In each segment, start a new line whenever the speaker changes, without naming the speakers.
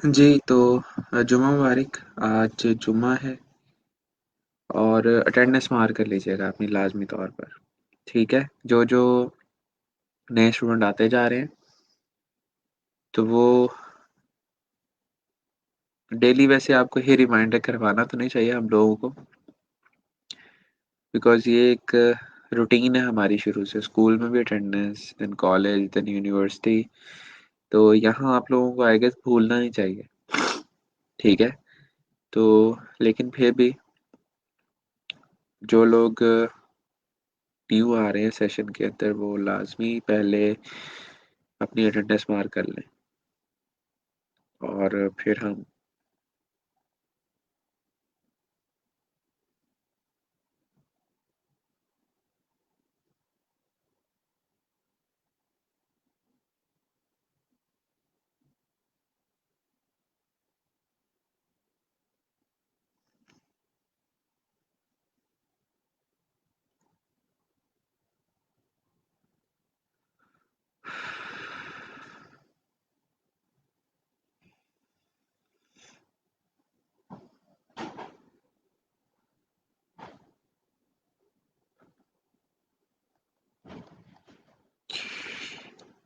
जी, तो जुम्मा मुबारक। आज जुम्मा है और अटेंडेंस मार्क कर लीजिएगा अपनी लाज़मी तौर पर, ठीक है? जो नए स्टूडेंट आते जा रहे हैं, तो वो डेली वैसे आपको ये रिमाइंडर करवाना तो नहीं चाहिए हम लोगों को, बिकॉज़ ये एक रूटीन है हमारी शुरू से, स्कूल में भी attendance, then college, then university, तो यहाँ आप लोगों को आई गेस भूलना नहीं चाहिए, ठीक है? तो लेकिन फिर भी जो लोग न्यू आ रहे हैं सेशन के अंदर, वो लाज़मी पहले अपनी अटेंडेंस मार्क कर लें और फिर हम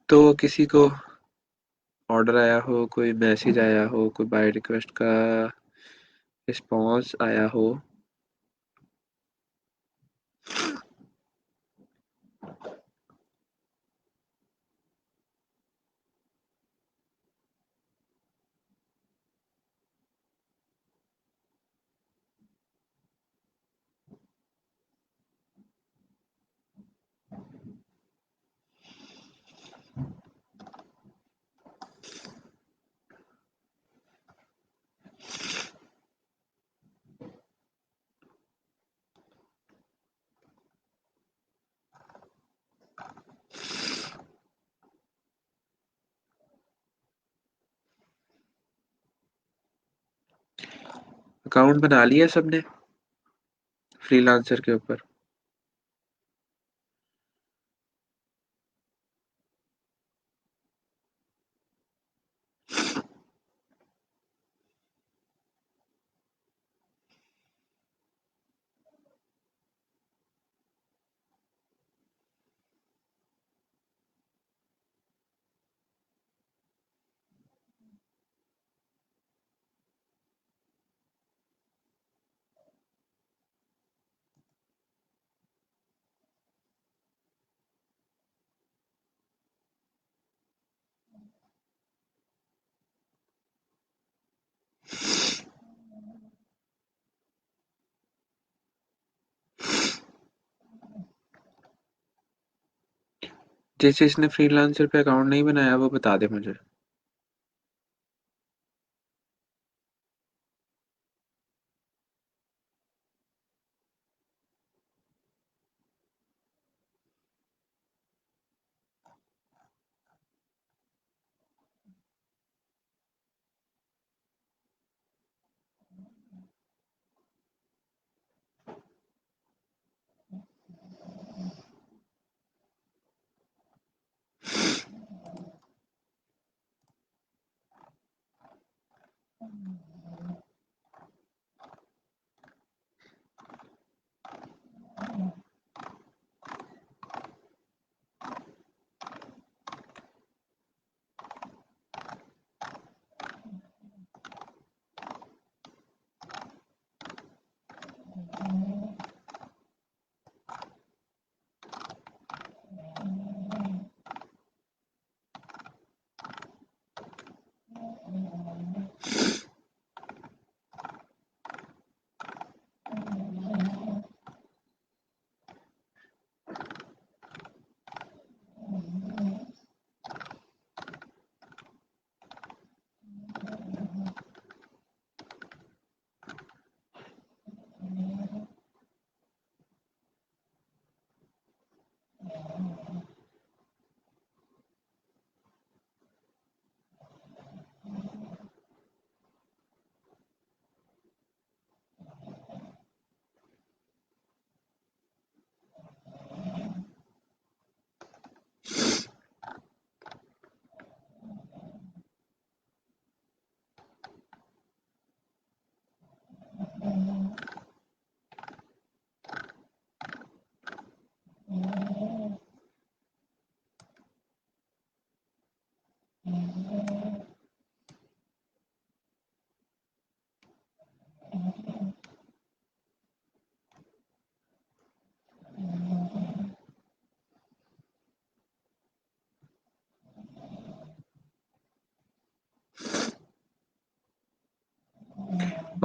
तो किसी को ऑर्डर आया हो, कोई मैसेज आया हो, कोई बाय रिक्वेस्ट का रिस्पॉन्स आया हो। अकाउंट बना लिया सबने फ्रीलांसर के ऊपर? जिसने फ्रीलांसर पे अकाउंट नहीं बनाया वो बता दे मुझे।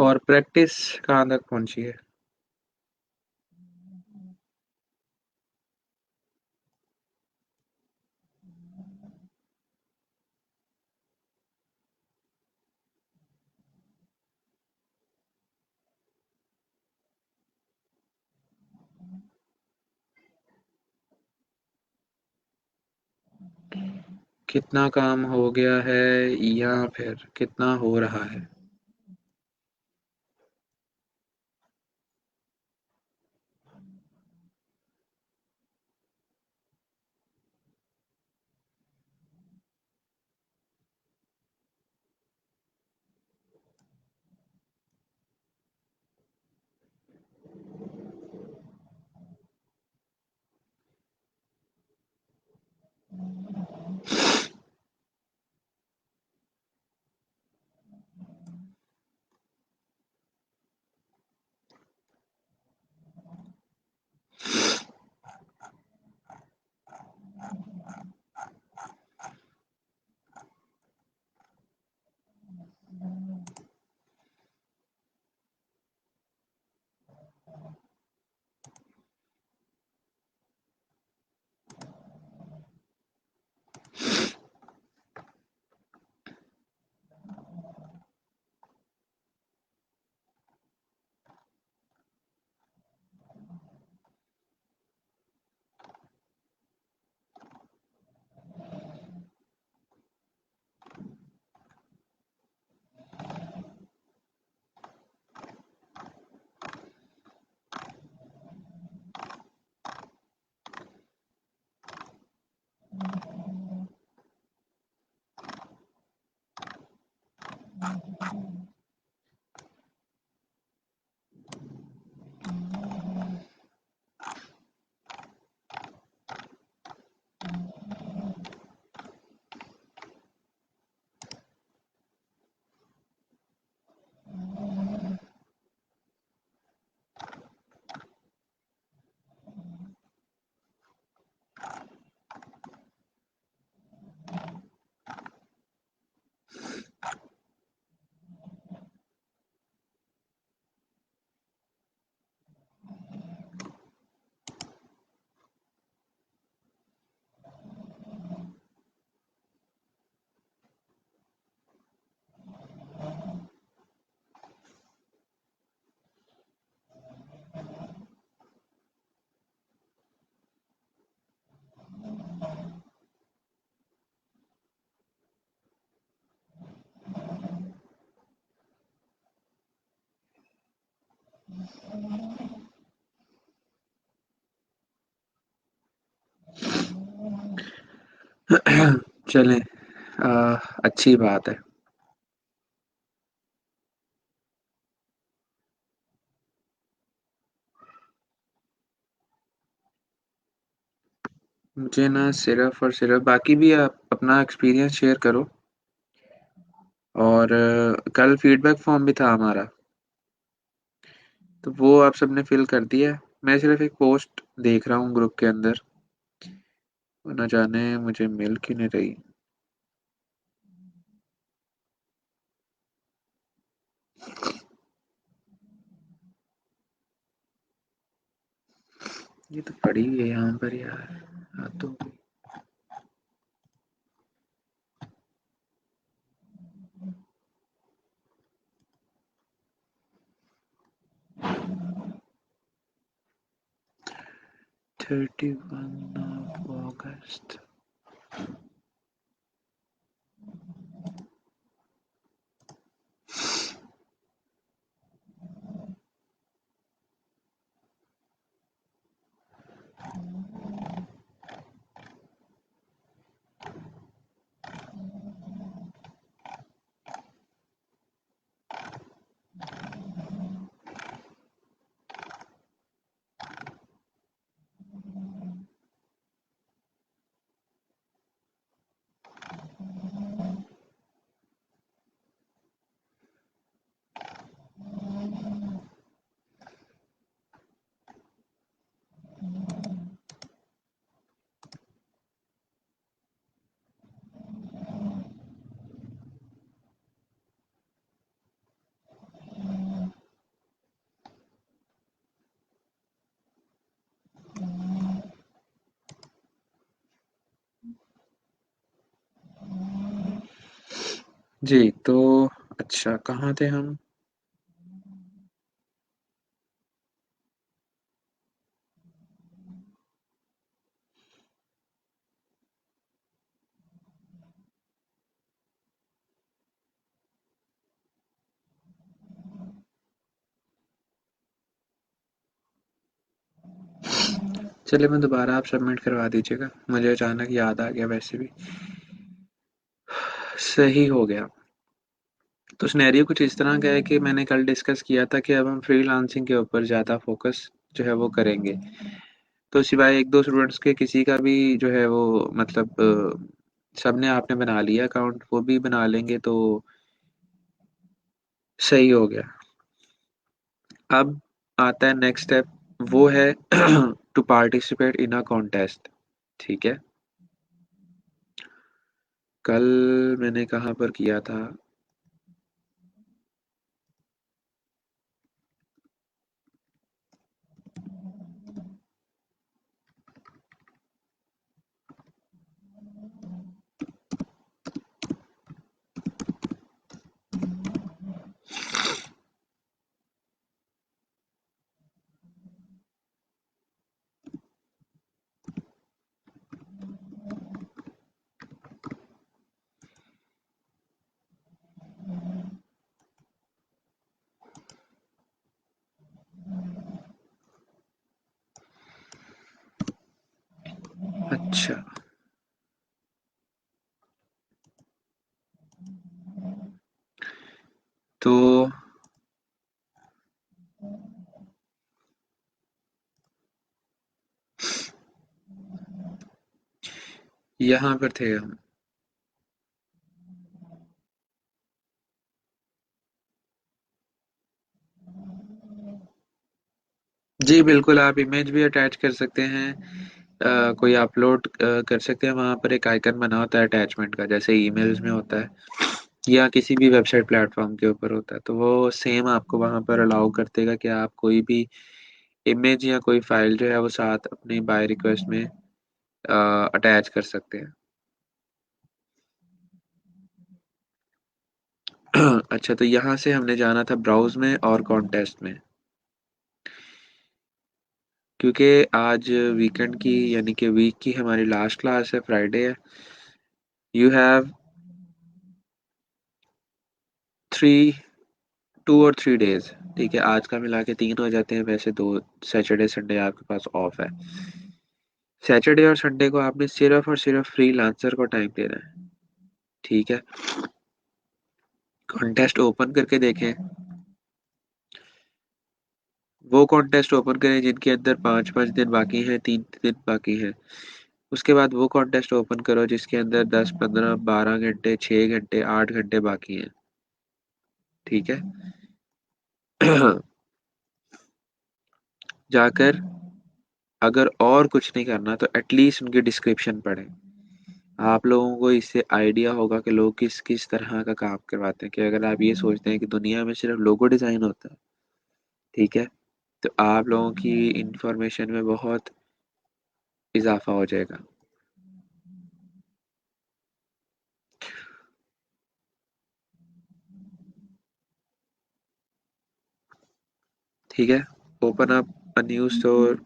और प्रैक्टिस कहाँ तक पहुँची है? कितना काम हो गया है या फिर कितना हो रहा है? चलें, अच्छी बात है। मुझे ना सिर्फ़ और सिर्फ़ बाकी भी आप अपना एक्सपीरियंस शेयर करो और कल फीडबैक फॉर्म भी था हमारा, तो वो आप सबने फ़िल कर दिया है? मैं सिर्फ़ एक पोस्ट देख रहा हूँ ग्रुप के अंदर, वो ना जाने मुझे मिल क्यों नहीं रही। ये तो पड़ी हुई है यहाँ पर यार, हद हो गई। August 31 जी, तो अच्छा कहाँ थे हम? चलिए मैं दोबारा आप सबमिट करवा दीजिएगा, मुझे अचानक याद आ गया वैसे भी। सही हो गया। तो सिनेरियो कुछ इस तरह का है कि मैंने कल डिस्कस किया था कि अब हम फ्रीलांसिंग के ऊपर ज़्यादा फोकस जो है वो करेंगे। तो सिवाय 1-2 स्टूडेंट्स के किसी का भी जो है वो मतलब सबने आपने बना लिया अकाउंट, वो भी बना लेंगे तो सही हो गया। अब आता है नेक्स्ट स्टेप, वो है to participate in a contest. ठीक है? कल मैंने कहाँ पर किया था? अच्छा, तो यहाँ पर थे हम। जी, बिल्कुल आप इमेज भी अटैच कर सकते हैं। कोई अपलोड कर सकते हैं, वहाँ पर एक आइकन बना होता है अटैचमेंट का, जैसे ईमेल्स में होता है या किसी भी वेबसाइट प्लेटफ़ॉर्म के ऊपर होता है, तो वो सेम आपको वहाँ पर अलाउ कर देगा कि आप कोई भी इमेज या कोई फ़ाइल जो है वो साथ अपनी बाय रिक्वेस्ट में अटैच कर सकते हैं। अच्छा, तो यहाँ से हमने जाना था ब्राउज़ में और कॉन्टेस्ट में, क्योंकि आज वीकेंड की यानी कि वीक की हमारी लास्ट क्लास है, फ्राइडे है। यू हैव 3 2 और 3 डेज़, ठीक है? आज का मिला के 3 हो जाते हैं, वैसे 2 सैटरडे, संडे आपके पास ऑफ है। सैटरडे और संडे को आपने सिर्फ़ और सिर्फ़ फ्रीलांसर को टाइम देना है, ठीक है? कॉन्टेस्ट ओपन करके देखें, वो कॉन्टेस्ट ओपन करें जिनके अंदर 5-5 दिन बाकी हैं, 3 दिन बाकी हैं। उसके बाद वो कॉन्टेस्ट ओपन करो जिसके अंदर 10, 15, 12 घंटे, 6 घंटे, 8 घंटे बाकी हैं, ठीक है? जाकर अगर और कुछ नहीं करना तो एटलीस्ट उनकी डिस्क्रिप्शन पढ़ें। आप लोगों को इससे आइडिया होगा कि लोग किस-किस तरह का काम करवाते हैं, कि अगर आप ये सोचते हैं कि दुनिया में सिर्फ़ लोगो डिज़ाइन होता है, ठीक है? तो आप लोगों की इन्फॉर्मेशन में बहुत इज़ाफ़ा हो जाएगा, ठीक है? Open up a new store.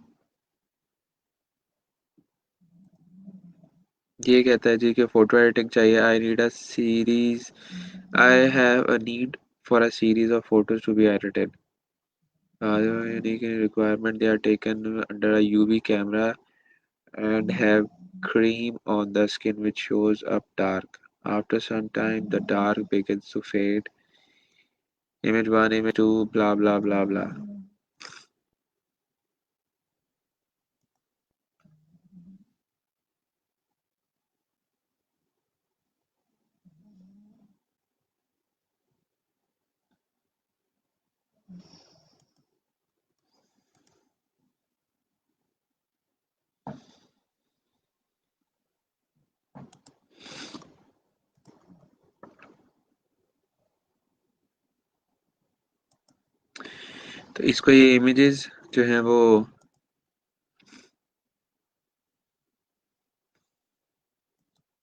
ये कहता है जी कि फ़ोटो एडिटिंग चाहिए। I need a series I have a need for a series of photos to be edited. Unique requirement, they are taken under a UV camera and have cream on the skin which shows up dark. After some time, the dark begins to fade. Image 1, image 2, blah blah blah blah. तो इसको ये images जो हैं वो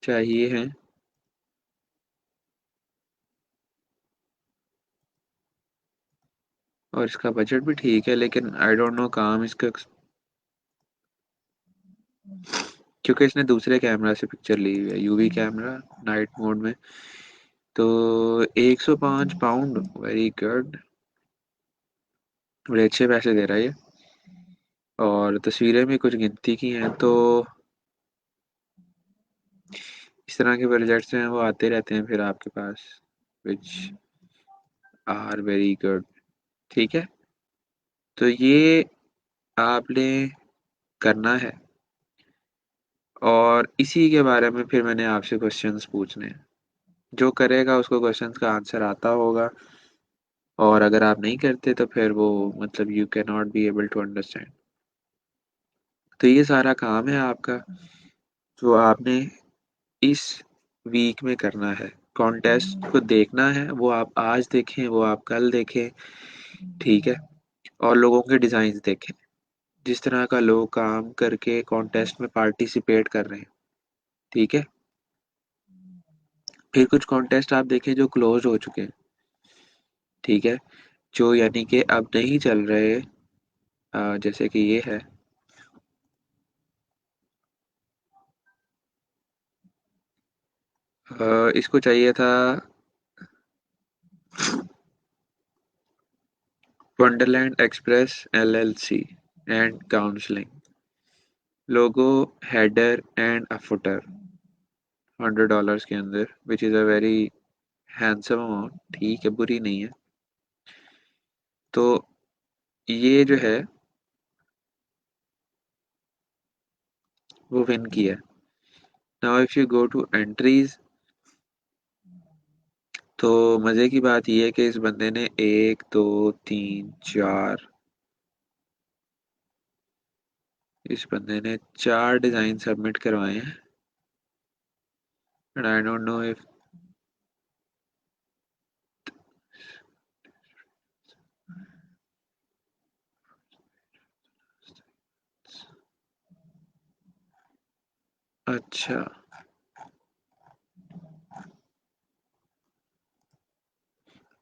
चाहिए हैं। और इसका बजट भी ठीक है, लेकिन आई डोंट नो काम इसका, क्योंकि इसने दूसरे कैमरा से पिक्चर ली हुई है, यूवी कैमरा नाइट मोड में। तो 105 पाउंड, वेरी गुड, बड़े अच्छे पैसे दे रहा है ये। और तस्वीरें भी कुछ गिनती की हैं, तो इस तरह के प्रोजेक्ट्स हैं वो आते रहते हैं फिर आपके पास, विच आर वेरी गुड। ठीक है, तो ये आपने करना है, और इसी के बारे में फिर मैंने आपसे क्वेश्चंस पूछने हैं। जो करेगा उसको क्वेश्चंस का आंसर आता होगा, और अगर आप नहीं करते तो फिर वो, मतलब you can not be able to understand. तो ये सारा काम है आपका, जो आपने इस वीक में करना है। कॉन्टेस्ट को देखना है, वो आप आज देखें, वो आप कल देखें, ठीक है। और लोगों के डिज़ाइंस देखें, जिस तरह का लोग काम करके कॉन्टेस्ट में पार्टिसिपेट कर रहे हैं, ठीक है। फिर कुछ कॉन्टेस्ट आप देखें जो क्लोज हो चुके हैं, ठीक है, जो यानी कि अब नहीं चल रहे। जैसे कि ये है, इसको चाहिए था Wonderland express LLC and counselling, logo, header and a footer, $100 के अंदर, which is a very handsome amount, ठीक है, बुरी नहीं है। तो ये जो है वो विन किया। Now if you go to entries, तो मज़े की बात ये है कि इस बंदे ने 1 2 3 4, इस बंदे ने 4 डिज़ाइन सबमिट करवाए हैं, and I don't know if, अच्छा,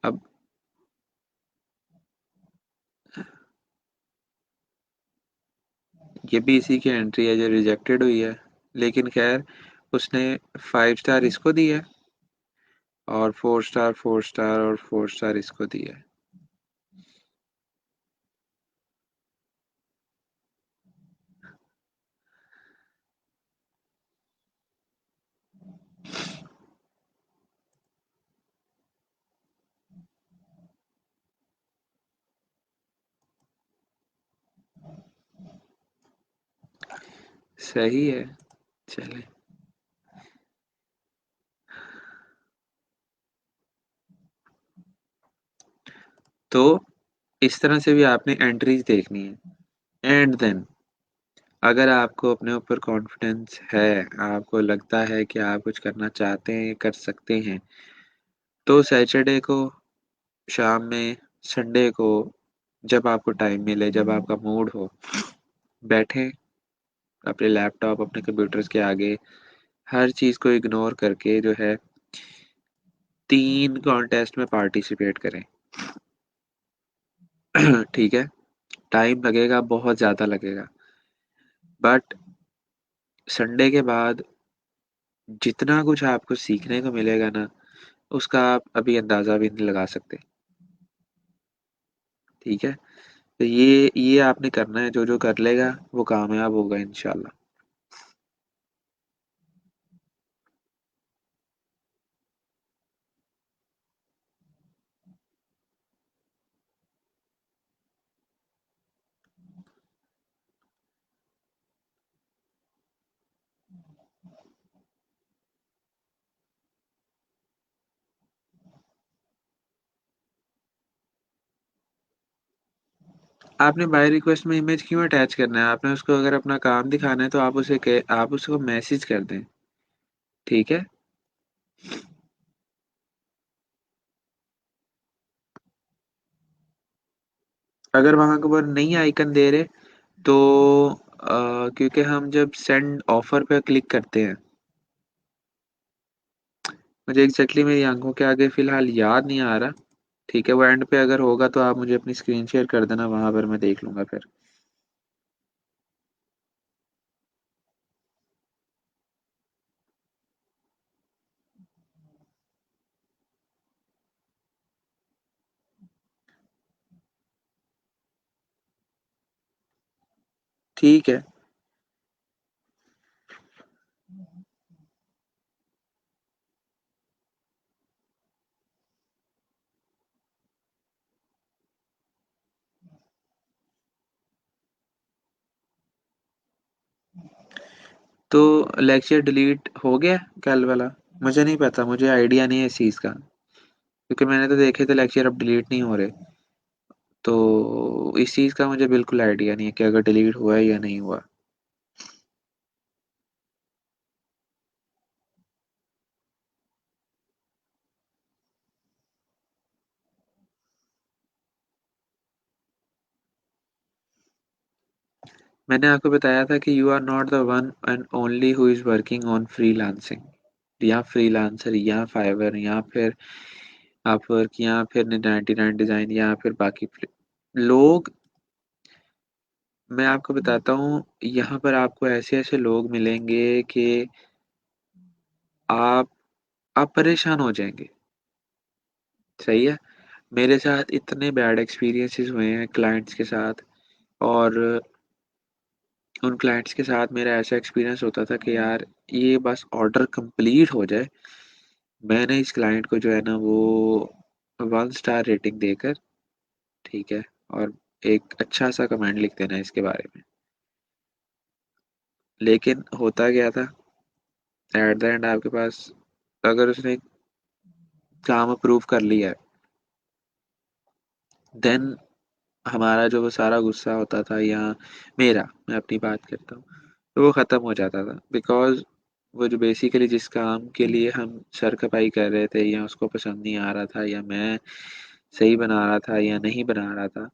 अब ये भी इसी की एंट्री है जो रिजेक्टेड हुई है, लेकिन खैर उसने 5 स्टार इसको दी है, और 4 स्टार, 4 स्टार और 4 स्टार इसको दी है। सही है, चले। तो इस तरह से भी आपने एंट्रीज देखनी है, एंड देन अगर आपको अपने ऊपर कॉन्फिडेंस है, आपको लगता है कि आप कुछ करना चाहते हैं, कर सकते हैं, तो सैटरडे को शाम में, संडे को, जब आपको टाइम मिले, जब आपका मूड हो, बैठें अपने लैपटॉप, अपने कंप्यूटर्स के आगे, हर चीज़ को इग्नोर करके जो है 3 कॉन्टेस्ट में पार्टिसिपेट करें। ठीक है, टाइम लगेगा, बहुत ज़्यादा लगेगा, बट संडे के बाद जितना कुछ आपको सीखने को मिलेगा ना, उसका आप अभी अंदाज़ा भी नहीं लगा सकते, ठीक है। तो ये आपने करना है, जो जो कर लेगा वो कामयाब होगा इंशाल्लाह। आपने बाय रिक्वेस्ट में इमेज क्यों अटैच करना है? आपने उसको अगर अपना काम दिखाना है तो आप उसको मैसेज कर दें, ठीक है। अगर वहां के ऊपर नहीं आइकन दे रहे, तो क्योंकि हम जब सेंड ऑफर पे क्लिक करते हैं, मुझे एग्जैक्टली मेरी आंखों के आगे फिलहाल याद नहीं आ रहा, ठीक है, वो एंड पे अगर होगा तो आप मुझे अपनी स्क्रीन शेयर कर देना, वहां पर मैं देख लूंगा फिर। ठीक है। तो लेक्चर डिलीट हो गया कल वाला? मुझे नहीं पता, मुझे आइडिया नहीं है इस चीज़ का, क्योंकि मैंने तो देखे थे लेक्चर अब डिलीट नहीं हो रहे। तो इस चीज़ का मुझे बिल्कुल आइडिया नहीं है कि अगर डिलीट हुआ है या नहीं हुआ। मैंने आपको बताया था कि you are not the one and only who is working on freelancing, या फ्रीलांसर या फाइवर या फिर अपवर्क या फिर 99 डिजाइन या फिर बाकी लोग। मैं आपको बताता हूँ, यहाँ पर आपको ऐसे ऐसे लोग मिलेंगे कि आप आप परेशान हो जाएंगे। सही है। मेरे साथ इतने बैड एक्सपीरियंसेस हुए हैं क्लाइंट्स के साथ, और उन क्लाइंट्स के साथ मेरा ऐसा एक्सपीरियंस होता था कि यार ये बस ऑर्डर कंप्लीट हो जाए, मैंने इस क्लाइंट को जो है ना वो 1 स्टार रेटिंग देकर, ठीक है, और एक अच्छा सा कमेंट लिख देना इसके बारे में। लेकिन होता क्या था, एट द एंड आपके पास अगर उसने काम अप्रूव कर लिया है, देन हमारा जो वो सारा गुस्सा होता था, या मेरा, मैं अपनी बात करता हूँ, तो वो ख़त्म हो जाता था। बिकॉज वो जो बेसिकली जिस काम के लिए हम सर खपाई कर रहे थे, या उसको पसंद नहीं आ रहा था, या मैं सही बना रहा था या नहीं बना रहा था,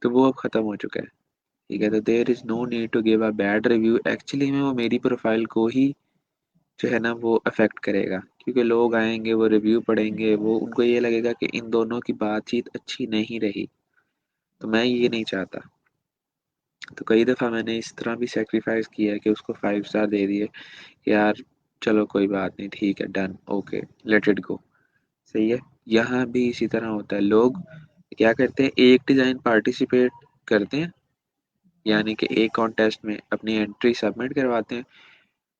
तो वो अब ख़त्म हो चुका है। ठीक है, तो there is no need to give a bad review. Actually में वो मेरी प्रोफाइल को ही जो है ना वो अफेक्ट करेगा, क्योंकि लोग आएंगे, वो रिव्यू पढ़ेंगे, वो उनको ये लगेगा कि इन दोनों की बातचीत अच्छी नहीं रही। तो मैं ये नहीं चाहता। तो कई दफ़ा मैंने इस तरह भी सेक्रीफाइस किया है कि उसको 5 स्टार दे दिए कि यार चलो कोई बात नहीं, ठीक है, done, okay, let it go. सही है। यहाँ भी इसी तरह होता है। लोग क्या करते हैं, एक डिज़ाइन पार्टिसिपेट करते हैं, यानी कि एक कॉन्टेस्ट में अपनी एंट्री सबमिट करवाते हैं,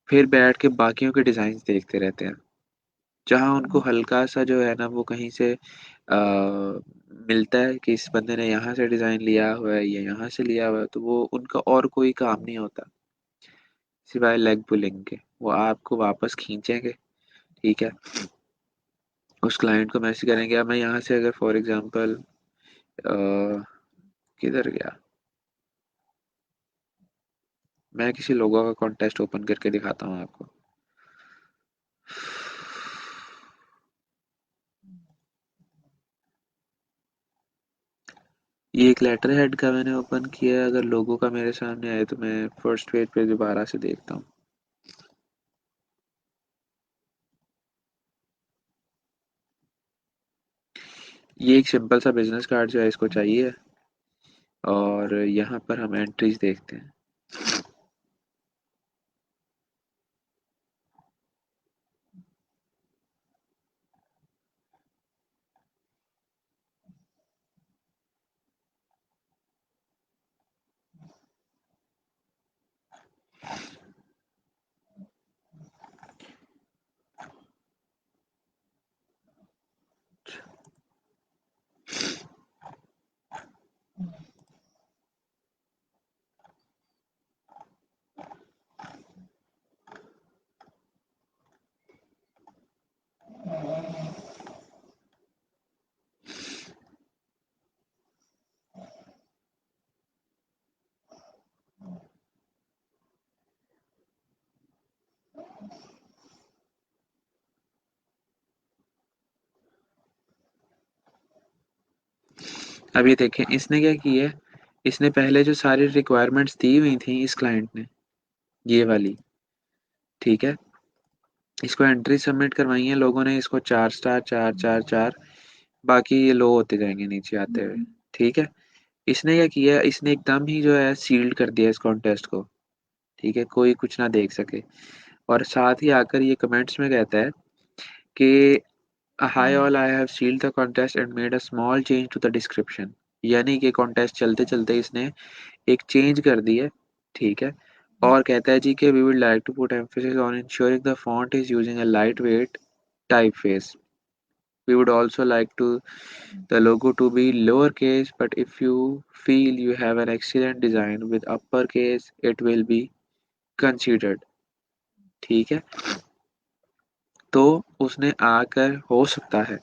फिर बैठ के बाकियों के डिज़ाइन देखते रहते हैं। जहाँ उनको हल्का सा जो है ना वो कहीं से मिलता है कि इस बंदे ने यहाँ से डिज़ाइन लिया हुआ है या यहाँ से लिया हुआ है, तो वो उनका और कोई काम नहीं होता सिवाय लेग पुलिंग के। वो आपको वापस खींचेंगे, ठीक है, उस क्लाइंट को मैसेज करेंगे। अब मैं यहाँ से अगर फॉर एग्जांपल किधर गया, मैं किसी लोगों का कॉन्टेस्ट ओपन करके दिखाता हूँ आपको। ये एक लेटर हेड का मैंने ओपन किया है। अगर लोगों का मेरे सामने आए तो मैं फर्स्ट पेज पे दोबारा से देखता हूँ। ये एक सिंपल सा बिजनेस कार्ड जो है इसको चाहिए, और यहाँ पर हम एंट्रीज देखते हैं। अब ये देखें इसने क्या किया है, इसने पहले जो सारी रिक्वायरमेंट्स दी हुई थी इस क्लाइंट ने, ये वाली, ठीक है, इसको एंट्री सबमिट करवाई है लोगों ने, इसको 4 स्टार, 4 4 4 बाकी ये लो होते जाएंगे नीचे आते हुए। ठीक है। इसने क्या किया, इसने एकदम ही जो है सील्ड कर दिया इस कॉन्टेस्ट को। ठीक है, कोई कुछ ना देख सके। और साथ ही आकर ये कमेंट्स में कहता है कि hi all, I have sealed the contest and made a small change to the description. यानी कि कॉन्टेस्ट चलते चलते इसने एक चेंज कर दी है। ठीक है। और कहता है जी कि we would like to put emphasis on ensuring the font is using a light weight typeface. We would also like to the logo to be lowercase, but if you feel you have an excellent design with uppercase, it will be considered. ठीक है। तो उसने आकर, हो सकता है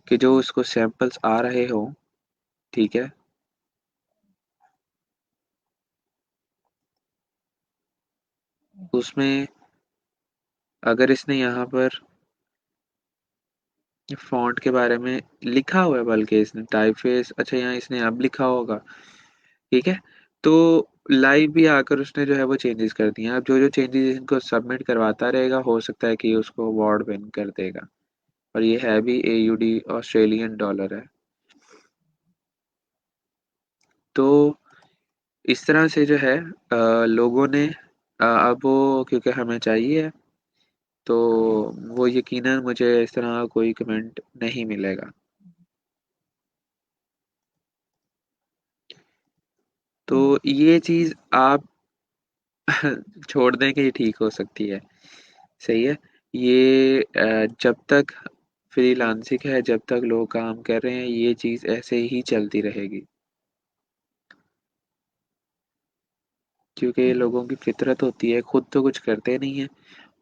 कि जो उसको सैंपल्स आ रहे हो, ठीक है, उसमें अगर इसने यहाँ पर फॉन्ट के बारे में लिखा हुआ है, बल्कि इसने टाइपफेस, अच्छा यहाँ इसने अब लिखा होगा। ठीक है। तो लाइव भी आकर उसने जो है वो चेंजेस कर दिए हैं। अब जो जो चेंजेस इनको सबमिट करवाता रहेगा, हो सकता है कि उसको अवार्ड विन कर देगा। और ये है भी AUD, ऑस्ट्रेलियन डॉलर है। तो इस तरह से जो है लोगों ने अब वो, क्योंकि हमें चाहिए, तो वो यकीनन मुझे इस तरह का कोई कमेंट नहीं मिलेगा। तो ये चीज़ आप छोड़ दें कि ये ठीक हो सकती है। सही है। ये जब तक फ्रीलांसिंग है, जब तक लोग काम कर रहे हैं, ये चीज़ ऐसे ही चलती रहेगी। क्योंकि ये लोगों की फितरत होती है, खुद तो कुछ करते नहीं है,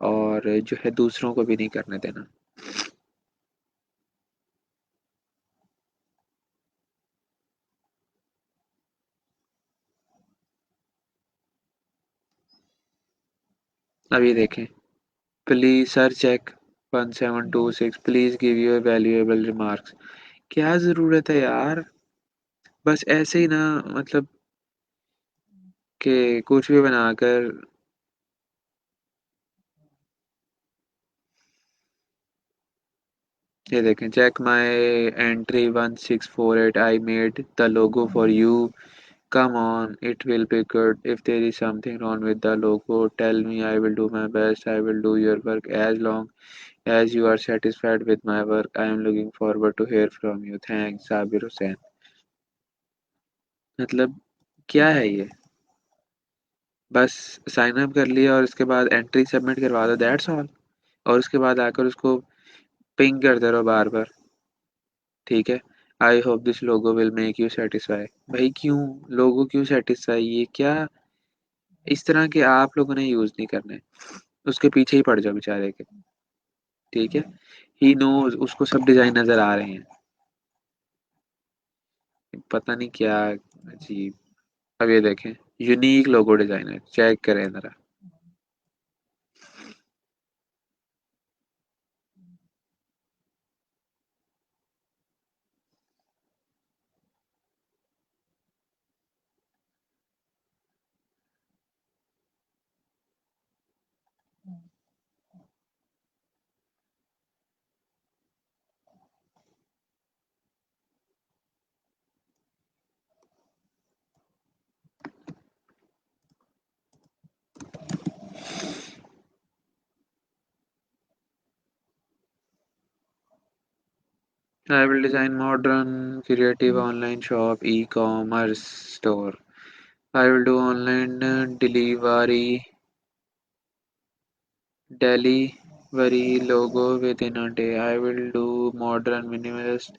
और जो है दूसरों को भी नहीं करने देना। अब ये देखें, please sir check 1726, please give your valuable remarks. क्या ज़रूरत है यार, बस ऐसे ही ना, मतलब कि कुछ भी बनाकर। ये देखें, check my entry 1648, I made the logo for you, come on, it will be good. If there is something wrong with the logo, tell me. I will do my best. I will do your work as long as you are satisfied with my work. I am looking forward to hear from you. Thanks, Sabir Hussain. मतलब क्या है ये, बस sign up कर लिया और उसके बाद एंट्री सबमिट करवा दो, दैट्स ऑल। और उसके बाद आकर उसको पिंग करते रहो बार बार। ठीक है। I hope this logo will make you satisfy. भाई क्यों, लोगो क्यों सेटिस्फाई, ये क्या, इस तरह के आप लोगों ने यूज नहीं करने, उसके पीछे ही पड़ जाओ बेचारे के। ठीक है। ही नोज, उसको सब डिजाइन नजर आ रहे हैं। पता नहीं क्या अजीब। अब ये देखें, यूनिक लोगो डिजाइनर, चेक करें जरा। I will design modern creative online shop, e commerce store. I will do online delivery, delivery logo within a day. I will do modern minimalist,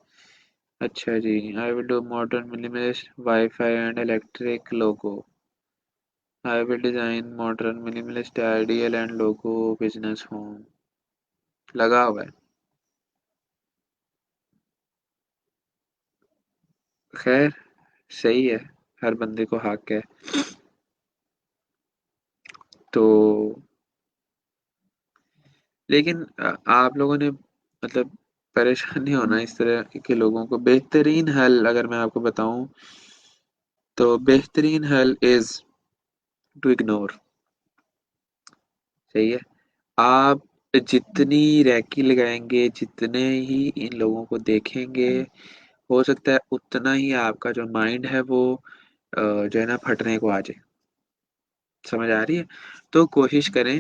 अच्छा जी, I will do modern minimalist wifi and electric logo. I will design modern minimalist ideal and logo business home। लगा हुआ है। खैर, सही है, हर बंदे को हक है। तो लेकिन आप लोगों ने मतलब परेशान नहीं होना इस तरह के लोगों को। बेहतरीन हल अगर मैं आपको बताऊं, तो बेहतरीन हल इज टू इग्नोर। सही है। आप जितनी रैकी लगाएँगे, जितने ही इन लोगों को देखेंगे, हो सकता है उतना ही आपका जो माइंड है वो जो है ना फटने को आ जाए। समझ आ रही है? तो कोशिश करें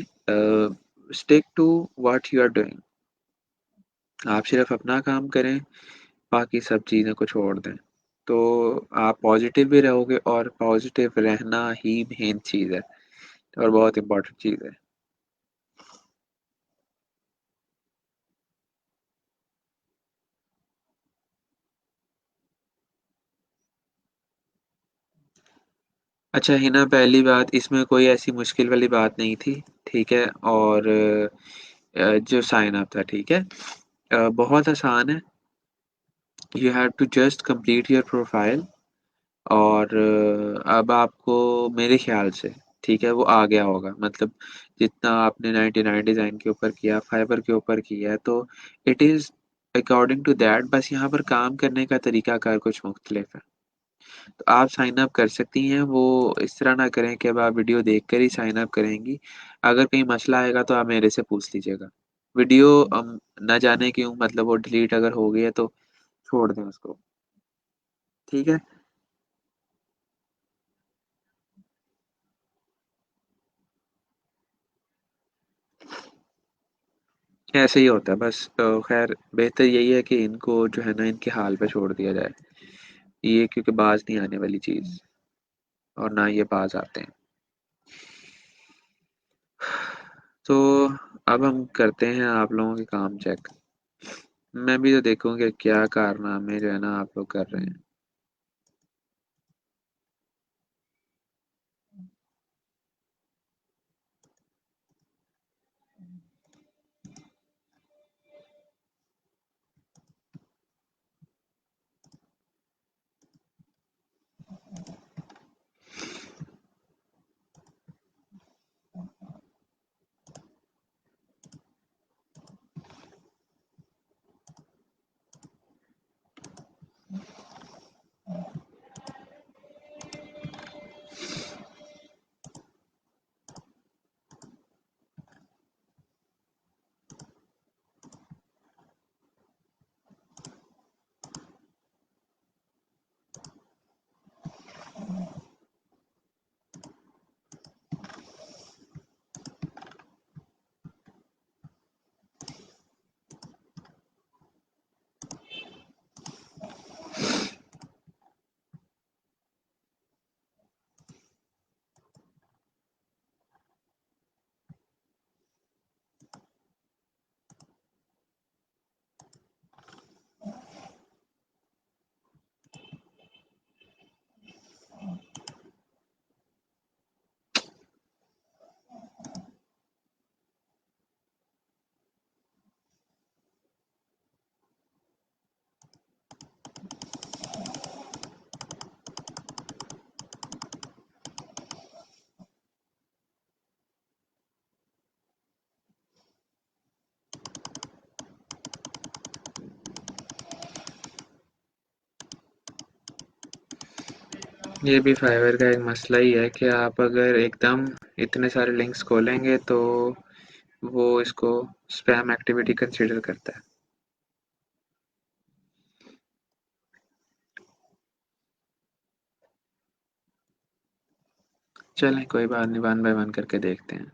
stick to what you are doing. आप सिर्फ़ अपना काम करें, बाकी सब चीज़ों को छोड़ दें। तो आप पॉज़िटिव भी रहोगे और पॉज़िटिव रहना ही मेन चीज़ है और बहुत इम्पोर्टेंट चीज़ है। अच्छा है ना, पहली बात इसमें कोई ऐसी मुश्किल वाली बात नहीं थी, ठीक है? और जो साइन अप था, ठीक है? बहुत आसान है, you have to just complete your profile और अब आपको मेरे ख़्याल से, ठीक है, वो आ गया होगा। मतलब जितना आपने 99 डिज़ाइन के ऊपर किया, फाइवर के ऊपर किया है, तो it is according to that बस यहाँ पर काम करने का तरीकाकार कुछ मुख्तलिफ है। तो आप साइन अप कर सकती हैं, वो इस तरह ना करें कि अब आप वीडियो देखकर ही साइन अप करेंगी। अगर कहीं मसला आएगा तो आप मेरे से पूछ लीजिएगा। वीडियो ना जाने क्यों मतलब वो डिलीट अगर हो गई है तो छोड़ दें उसको, ठीक है? ऐसे ही होता है बस ख़ैर बेहतर यही है कि इनको जो है ना इनके हाल पे छोड़ दिया जाए। ये क्योंकि बाज़ नहीं आने वाली चीज़ और ना ये बाज़ आते हैं। तो अब हम करते हैं आप लोगों के काम चेक। मैं भी तो देखूँ कि क्या कारनामे जो है ना आप लोग कर रहे हैं। ये भी फाइवर का एक मसला ही है कि आप अगर एकदम इतने सारे लिंक्स खोलेंगे तो वो इसको स्पैम एक्टिविटी कंसीडर करता है। चलें कोई बात नहीं, वन बाय वन करके देखते हैं।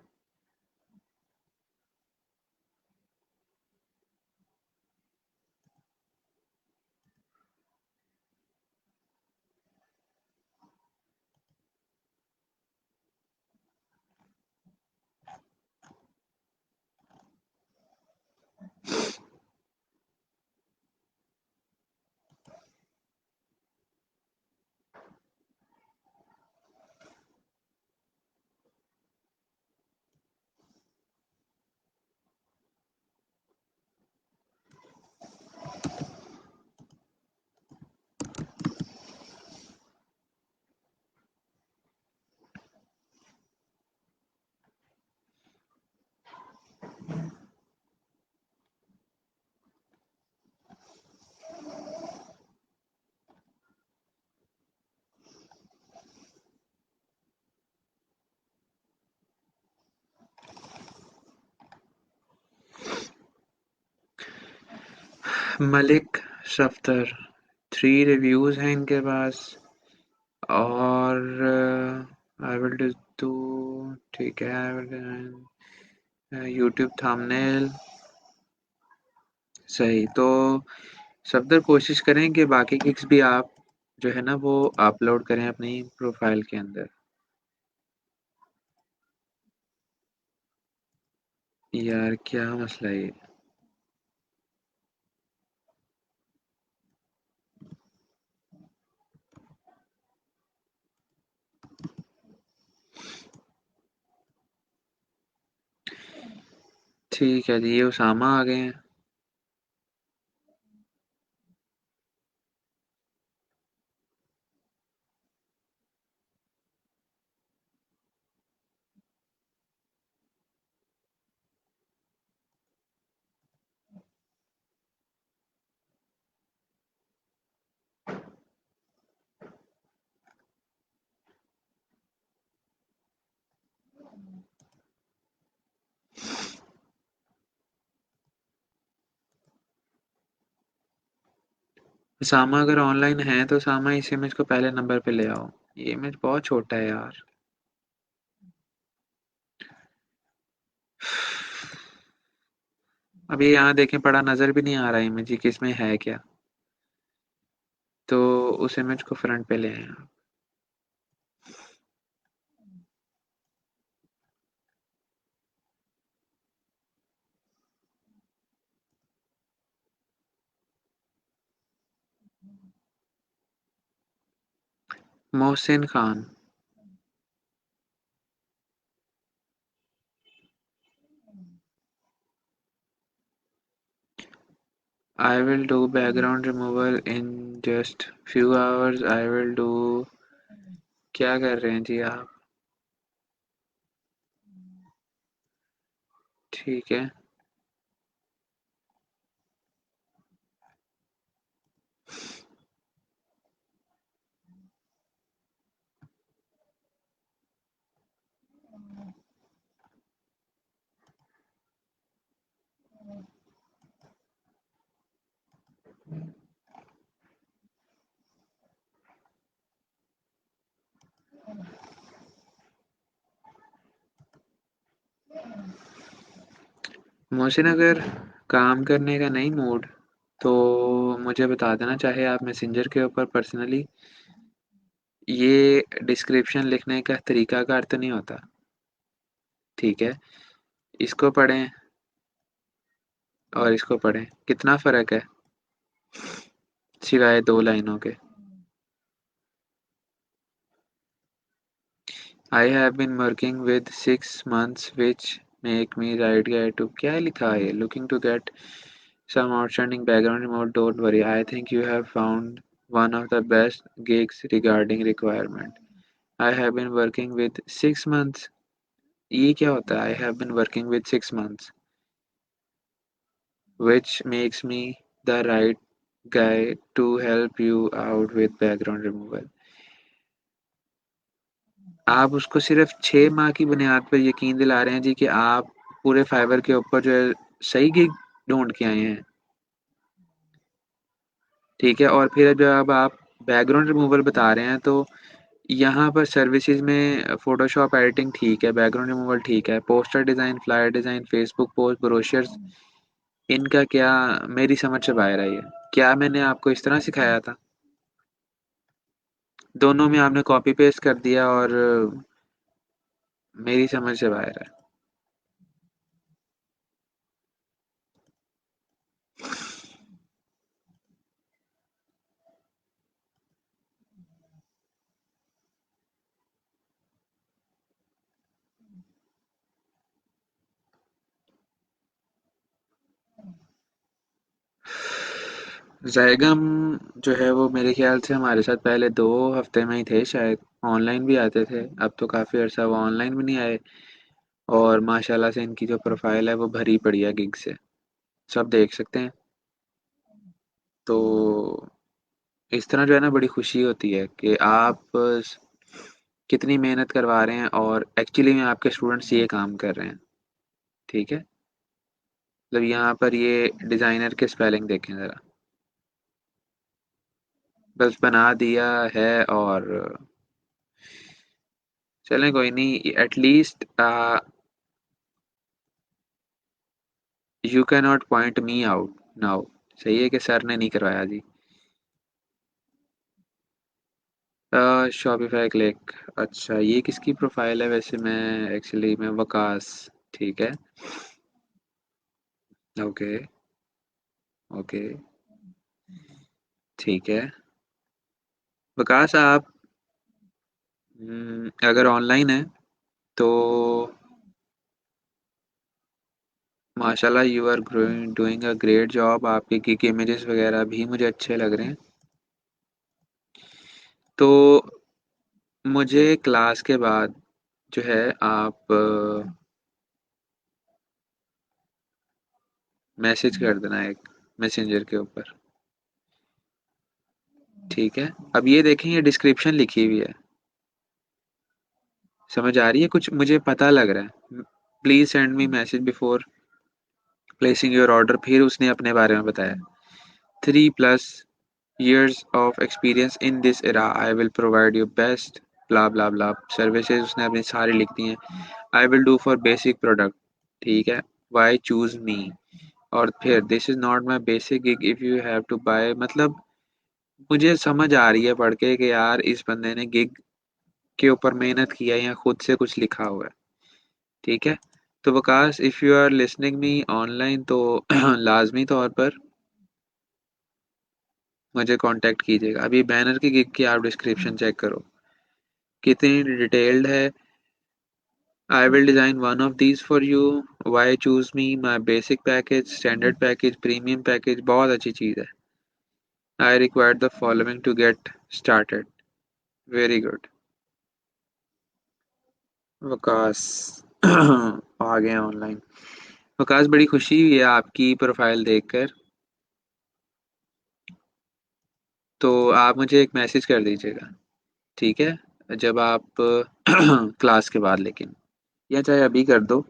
मलिक सफ्तर, 3 रिव्यूज़ हैं इनके पास और आई विल डू ठीक है, आई विल यूट्यूब थंबनेल सही। तो सफदर कोशिश करें कि बाकी गिग्स भी आप जो है ना वो अपलोड करें अपनी प्रोफाइल के अंदर। यार क्या मसला है ये? ठीक है जी, ये उसामा आ गए हैं। उसामा अगर ऑनलाइन है तो उसामा इस इमेज को पहले नंबर पे ले आओ। ये इमेज बहुत छोटा है यार। अब ये यहाँ देखें, पड़ा नजर भी नहीं आ रहा इमेज, ये किस में है क्या? तो उस इमेज को फ्रंट पे ले आए आप। Mohsin Khan. I will do background removal in just few hours. I will do। क्या कर रहे हैं जी आप? ठीक है। मोहसिन, अगर काम करने का नहीं मूड तो मुझे बता देना, चाहे आप मैसेंजर के ऊपर पर्सनली। ये डिस्क्रिप्शन लिखने का तरीकाकार तो नहीं होता, ठीक है? इसको पढ़ें और इसको पढ़ें, कितना फ़र्क है सिवाय 2 लाइनों के। I have been working with 6 months which make me right guy to क्या लिखा है? Looking to get some outstanding background remote, don't worry. I think you have found one of the best gigs regarding requirement. I have been working with 6 months. ये क्या होता है? I have been working with 6 months, which makes me the right guy to help you out with background removal. आप उसको सिर्फ 6 माह की बुनियाद पर यकीन दिला रहे हैं जी कि आप पूरे फाइवर के ऊपर जो है सही गिग ढूंढ के आए हैं, ठीक है? और फिर जब आप बैकग्राउंड रिमूवल बता रहे हैं तो यहाँ पर सर्विसेज में फोटोशॉप एडिटिंग ठीक है, बैकग्राउंड रिमूवल ठीक है, poster design, flyer design, Facebook post, brochures, इनका क्या? मेरी समझ से बाहर है ये। क्या मैंने आपको इस तरह सिखाया था? दोनों में आपने कॉपी पेस्ट कर दिया और मेरी समझ से बाहर है। ज़ैगम जो है वो मेरे ख़्याल से हमारे साथ पहले 2 हफ़्ते में ही थे शायद, ऑनलाइन भी आते थे, अब तो काफ़ी अर्सा हुआ ऑनलाइन भी नहीं आए। और माशाल्लाह से इनकी जो प्रोफ़ाइल है वो भरी पड़ी है गिग से, सब देख सकते हैं। तो इस तरह जो है ना बड़ी खुशी होती है कि आप कितनी मेहनत करवा रहे हैं और एक्चुअली में आपके स्टूडेंट्स ये काम कर रहे हैं, ठीक है? मतलब यहाँ पर ये डिज़ाइनर के स्पेलिंग देखें ज़रा। बस बना दिया है। और चलें, कोई नहीं, at least you can not point me out now. सही है कि सर ने नहीं करवाया जी। Shopify click. अच्छा, ये किसकी प्रोफाइल है वैसे? मैं वकास। ठीक है। ओके। ओके। ठीक है। वकास आप अगर ऑनलाइन है तो माशाल्लाह, you are growing doing a great job. आपके गिग इमेजेस वगैरह भी मुझे अच्छे लग रहे हैं। तो मुझे क्लास के बाद जो है, आप मैसेज कर देना एक मैसेंजर के ऊपर। ठीक है। अब ये देखें, ये डिस्क्रिप्शन लिखी हुई है। समझ आ रही है? कुछ मुझे पता लग रहा है। Please send me message before placing your order. फिर उसने अपने बारे में बताया। 3+ years of experience in this era, I will provide you best blah blah blah services। उसने अपनी सारी लिख दी हैं। I will do for basic product। ठीक है। Why choose me? और फिर this is not my basic gig if you have to buy। मतलब मुझे समझ आ रही है पढ़ के कि यार इस बंदे ने गिग के ऊपर मेहनत किया है या खुद से कुछ लिखा हुआ है। ठीक है। तो Waqas, if you are listening me online तो लाजमी तौर पर मुझे कांटेक्ट कीजिएगा। अभी बैनर की गिग की आप डिस्क्रिप्शन चेक करो, कितनी डिटेल्ड है। I will design one of these for you. Why choose me? My basic package, standard package, premium package, बहुत अच्छी चीज़ है। I require the following to get started. Very good. Waqas आ गए ऑनलाइन। वकास, बड़ी खुशी हुई है आपकी प्रोफाइल देखकर। तो आप मुझे एक मैसेज कर दीजिएगा। ठीक है, जब आप क्लास के बाद, लेकिन या चाहे अभी कर दो।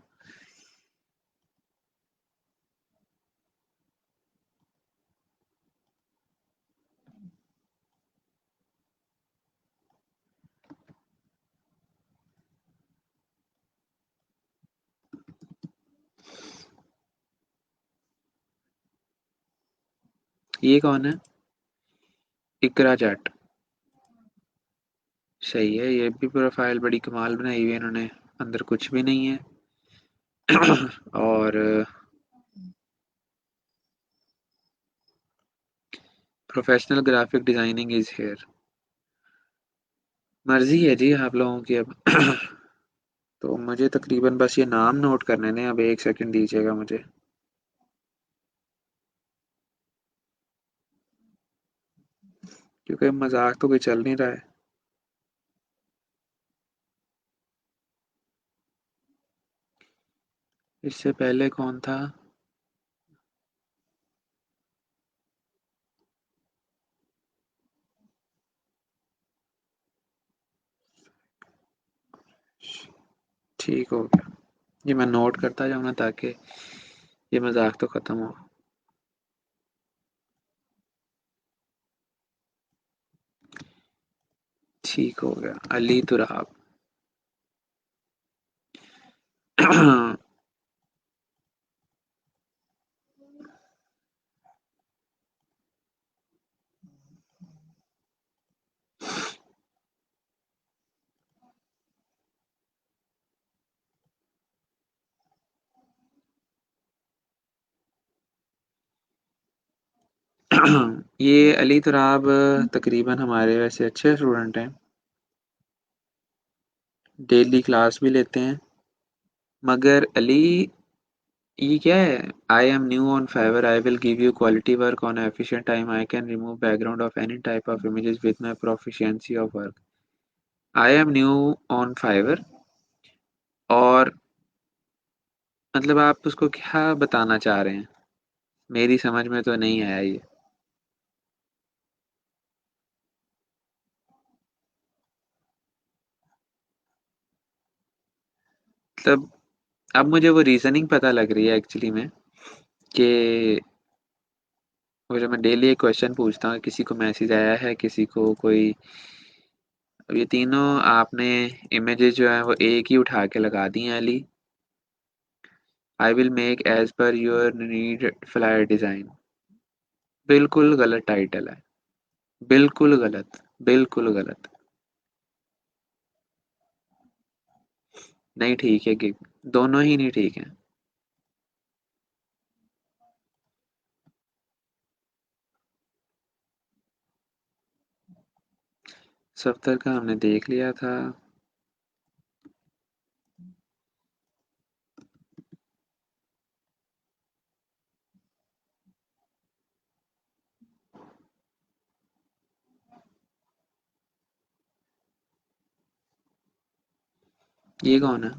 ये कौन है? इकरा चैट। सही है, ये भी प्रोफाइल बड़ी कमाल बनाई हुई है इन्होंने। अंदर कुछ भी नहीं है। और professional graphic designing is here. मर्जी है जी आप लोगों की अब। तो मुझे तकरीबन बस ये नाम नोट करने ने, अब एक सेकंड दीजिएगा मुझे। क्योंकि मजाक तो कोई चल नहीं रहा है। इससे पहले कौन था? ठीक हो गया। ये मैं नोट करता जाऊंगा ताकि ये मजाक तो खत्म हो। ठीक हो गया। अली तुराब। ये अली तुराब तकरीबन हमारे वैसे अच्छे स्टूडेंट हैं। डेली क्लास भी लेते हैं। मगर अली, ये क्या है? I am new on Fiverr. I will give you quality work on efficient time. I can remove background of any type of images with my proficiency of work. I am new on Fiverr. और मतलब आप उसको क्या बताना चाह रहे हैं? मेरी समझ में तो नहीं आया ये। मतलब अब मुझे वो रीजनिंग पता लग रही है एक्चुअली में, कि वो जो मैं डेली एक क्वेश्चन पूछता हूँ, किसी को मैसेज आया है, किसी को कोई। अब ये तीनों आपने इमेजेस जो है वो एक ही उठा के लगा दी हैं Ali. I will make as per your need flyer design. बिल्कुल गलत टाइटल है। बिल्कुल गलत। बिल्कुल गलत। नहीं ठीक है गिग। दोनों ही नहीं ठीक है। सफ्तर का हमने देख लिया था। ये कौन है?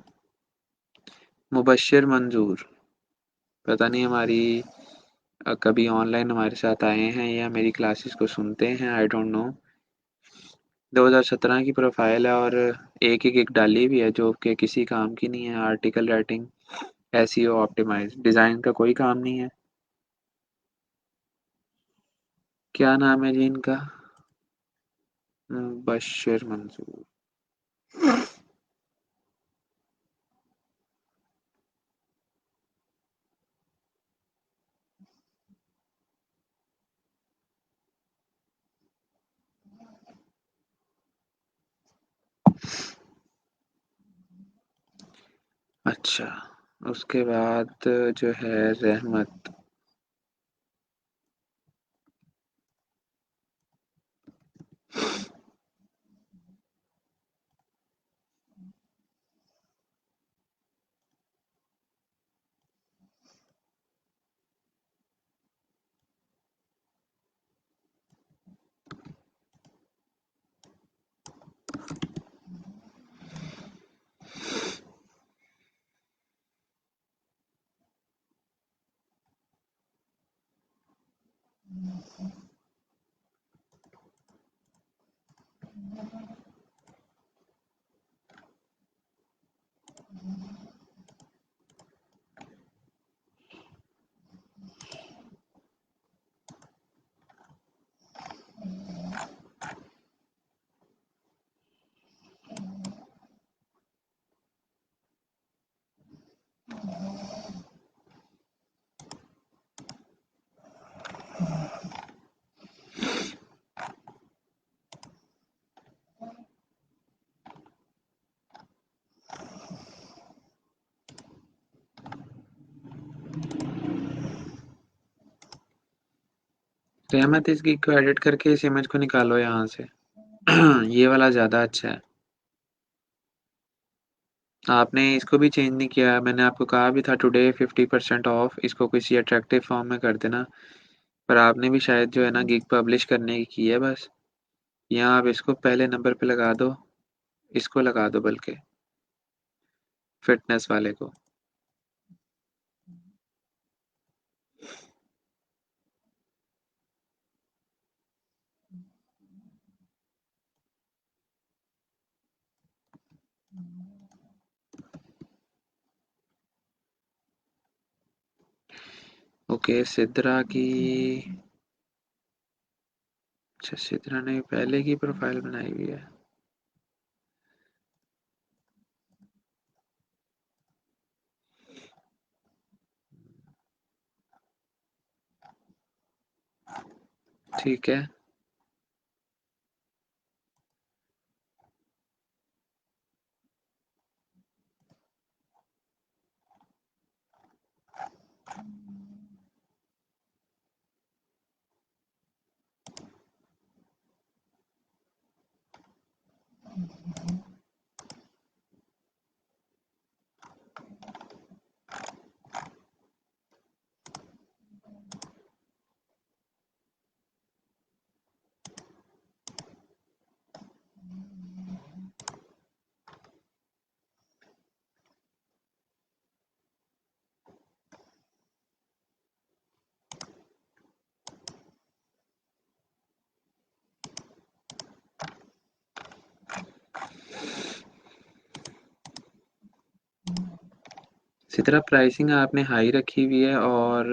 मुबश्शिर मंजूर। पता नहीं हमारी कभी ऑनलाइन हमारे साथ आए हैं या मेरी क्लासेस को सुनते हैं, आई डोंट नो। 2017 की प्रोफाइल है और एक एक एक डाली भी है जो कि किसी काम की नहीं है। Article writing, SEO optimize, design का कोई काम नहीं है। क्या नाम है जी इनका? मुबश्शिर मंजूर। अच्छा, उसके बाद जो है रहमत। रहमत, इस गिग को एडिट करके इस इमेज को निकालो यहाँ से। ये वाला ज़्यादा अच्छा है। आपने इसको भी चेंज नहीं किया। मैंने आपको कहा भी था टुडे 50% ऑफ, इसको किसी अट्रैक्टिव फॉर्म में कर देना। पर आपने भी शायद जो है ना गिग पब्लिश करने की है बस। यहाँ आप इसको पहले नंबर पे लगा दो। इसको लगा दो बल्कि, फिटनेस वाले को। ओके, सिद्रा की। अच्छा, सिद्रा ने पहले की प्रोफाइल बनाई हुई है। ठीक है। सिद्रा, प्राइसिंग आपने हाई रखी हुई है और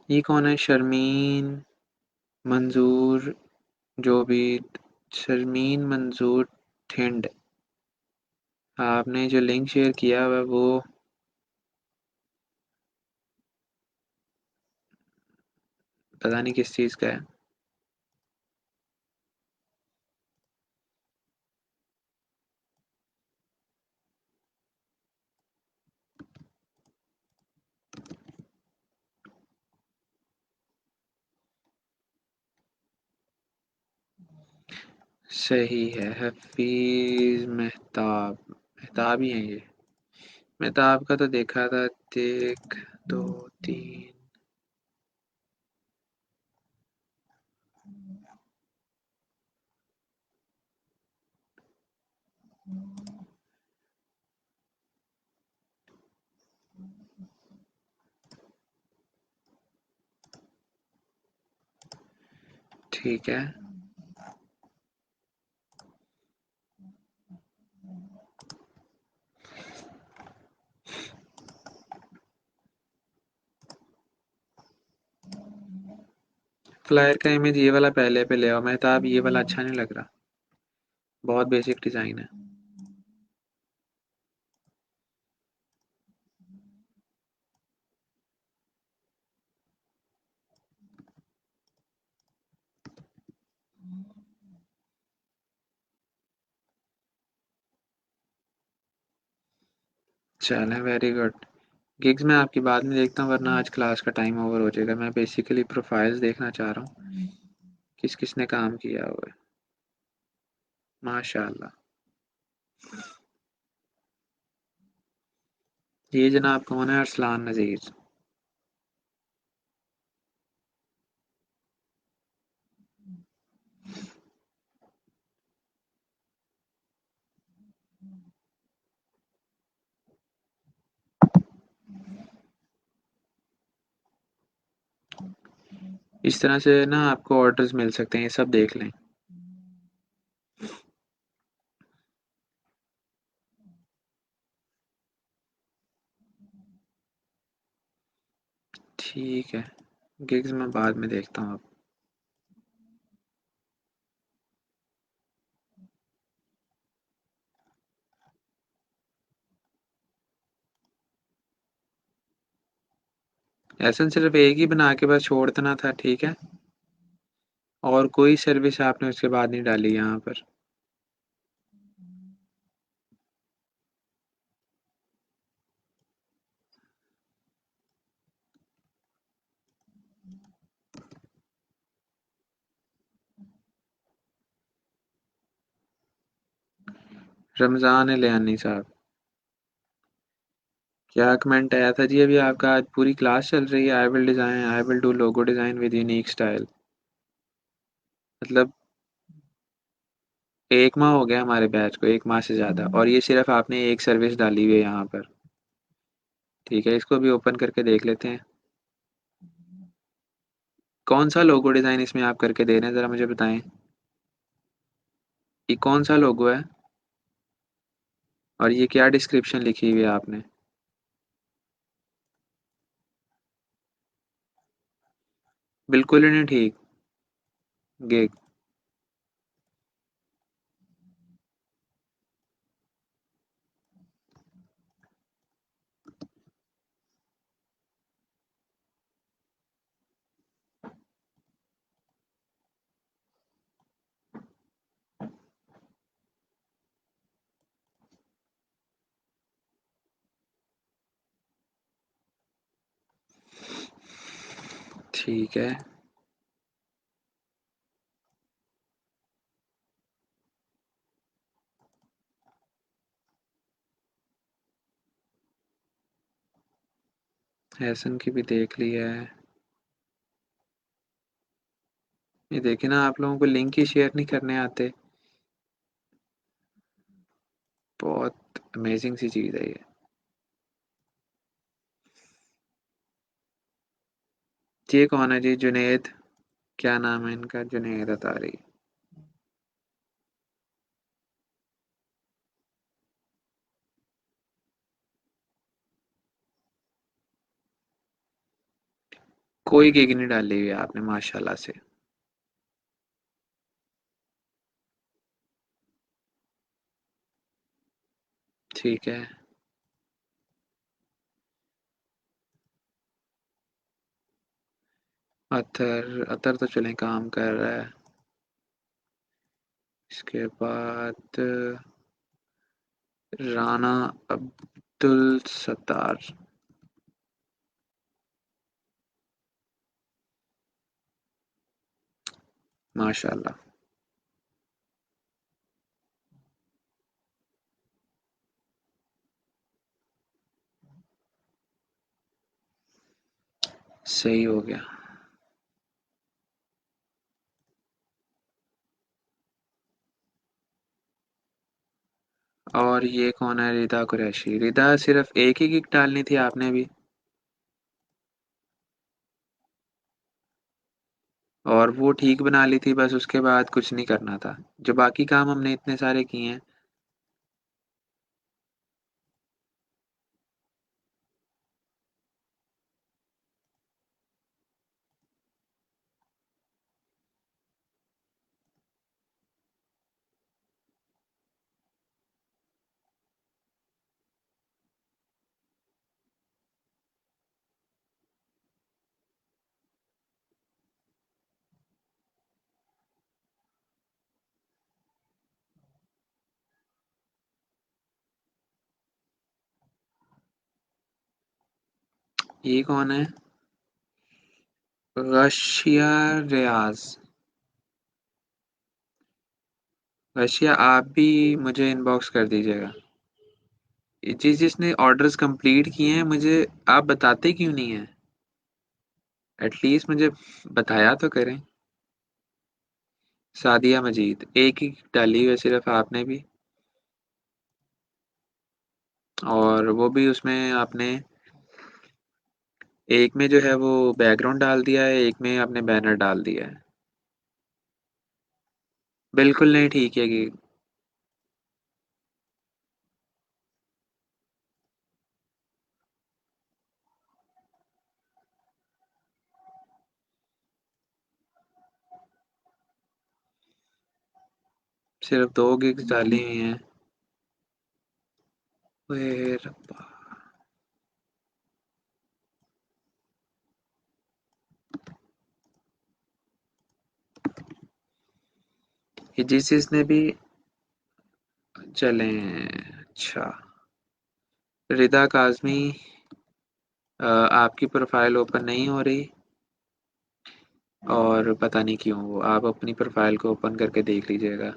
ये कौन है? शर्मीन मंजूर जो भी शर्मीन मंजूर थिंड। आपने जो लिंक शेयर किया हुआ है वो पता नहीं किस चीज़ का है। सही है, हफीज मेहताब। मेहताब ही है ये। मेहताब का तो देखा था। देख, दो, तीन। ठीक है। फ्लायर का इमेज ये वाला पहले पे ले आओ मेहताब, ये वाला अच्छा नहीं लग रहा। बहुत बेसिक डिजाइन है। चलें, वेरी गुड। गिग्स मैं आपकी बाद में देखता हूँ, वरना आज क्लास का टाइम ओवर हो जाएगा। मैं बेसिकली प्रोफाइल्स देखना चाह रहा हूँ, किस किसने काम किया हुआ है। माशाल्लाह। ये जनाब कौन है? अरसलान नज़ीर। इस तरह से ना आपको ऑर्डर्स मिल सकते हैं, ये सब देख लें। ठीक है, गिग्स मैं बाद में देखता हूँ अब। ऐसा सिर्फ एक ही बना के बस छोड़ देना था, ठीक है। और कोई सर्विस आपने उसके बाद नहीं डाली यहाँ पर। रमज़ान लियानी साहब, क्या कमेंट आया था जी अभी आपका? आज पूरी क्लास चल रही है I will do logo design with unique style. मतलब 1 माह हो गया हमारे बैच को, 1 माह से ज़्यादा, और ये सिर्फ आपने एक सर्विस डाली हुई है यहाँ पर। ठीक है, इसको भी ओपन करके देख लेते हैं। कौन सा लोगो डिज़ाइन इसमें आप करके दे रहे हैं, ज़रा मुझे बताएं। ये कौन सा लोगो है? और ये क्या डिस्क्रिप्शन लिखी हुई है आपने? बिल्कुल ही नहीं ठीक। गिग। ठीक है। हैसन की भी देख ली है। ये देखिए ना, आप लोगों को लिंक ही शेयर नहीं करने आते। बहुत अमेजिंग सी चीज़ है ये। ये कौन है जी? जुनेद। क्या नाम है इनका? जुनेद अतारी। कोई गिग नहीं डाली हुई आपने माशाल्लाह से। ठीक है। अतर अतर तो चलें काम कर रहा है। इसके बाद राना अब्दुल सत्तार। माशाल्लाह। सही हो गया। और ये कौन है? रिदा कुरैशी। रिदा सिर्फ एक ही किक डालनी थी आपने भी। और वो ठीक बना ली थी, बस उसके बाद कुछ नहीं करना था। जो बाकी काम हमने इतने सारे किए हैं। ये कौन है? रशिया रियाज। रशिया, आप भी मुझे इनबॉक्स कर दीजिएगा। जिसने ऑर्डर्स कंप्लीट किए हैं, मुझे आप बताते क्यों नहीं है? एटलीस्ट मुझे बताया तो करें। सादिया मजीद, एक ही डाली हुई है सिर्फ आपने भी। और वो भी उसमें आपने एक में जो है वो बैकग्राउंड डाल दिया है, एक में आपने बैनर डाल दिया है। बिल्कुल नहीं ठीक है कि सिर्फ 2 गिग्स डाली हुई हैं। ओए रब्बा। ये जिस जिसने भी चलें। अच्छा। रिदा काज़मी, आपकी प्रोफाइल ओपन नहीं हो रही। और पता नहीं क्यों, वो आप अपनी प्रोफाइल को ओपन करके देख लीजिएगा।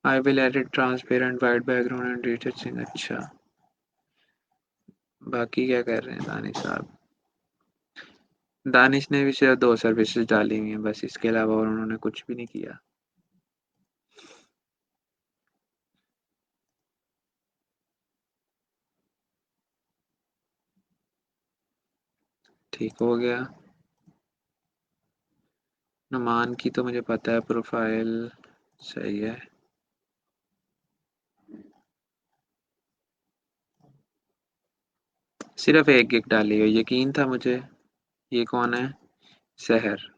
I will edit transparent white background and retouching. अच्छा। बाकी क्या कर रहे हैं दानिश साहब? दानिश ने भी सिर्फ 2 सर्विसेज डाली हुई हैं बस, इसके अलावा और उन्होंने कुछ भी नहीं किया। ठीक हो गया। नुमान की तो मुझे पता है प्रोफाइल। सही है। सिर्फ एक गिग डाली हुई, यकीन था मुझे। ये कौन है? सहर।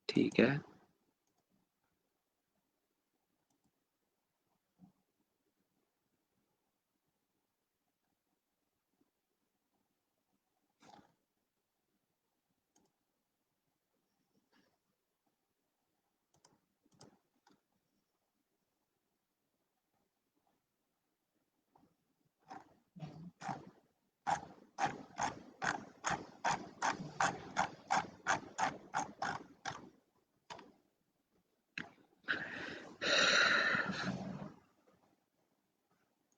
ठीक है।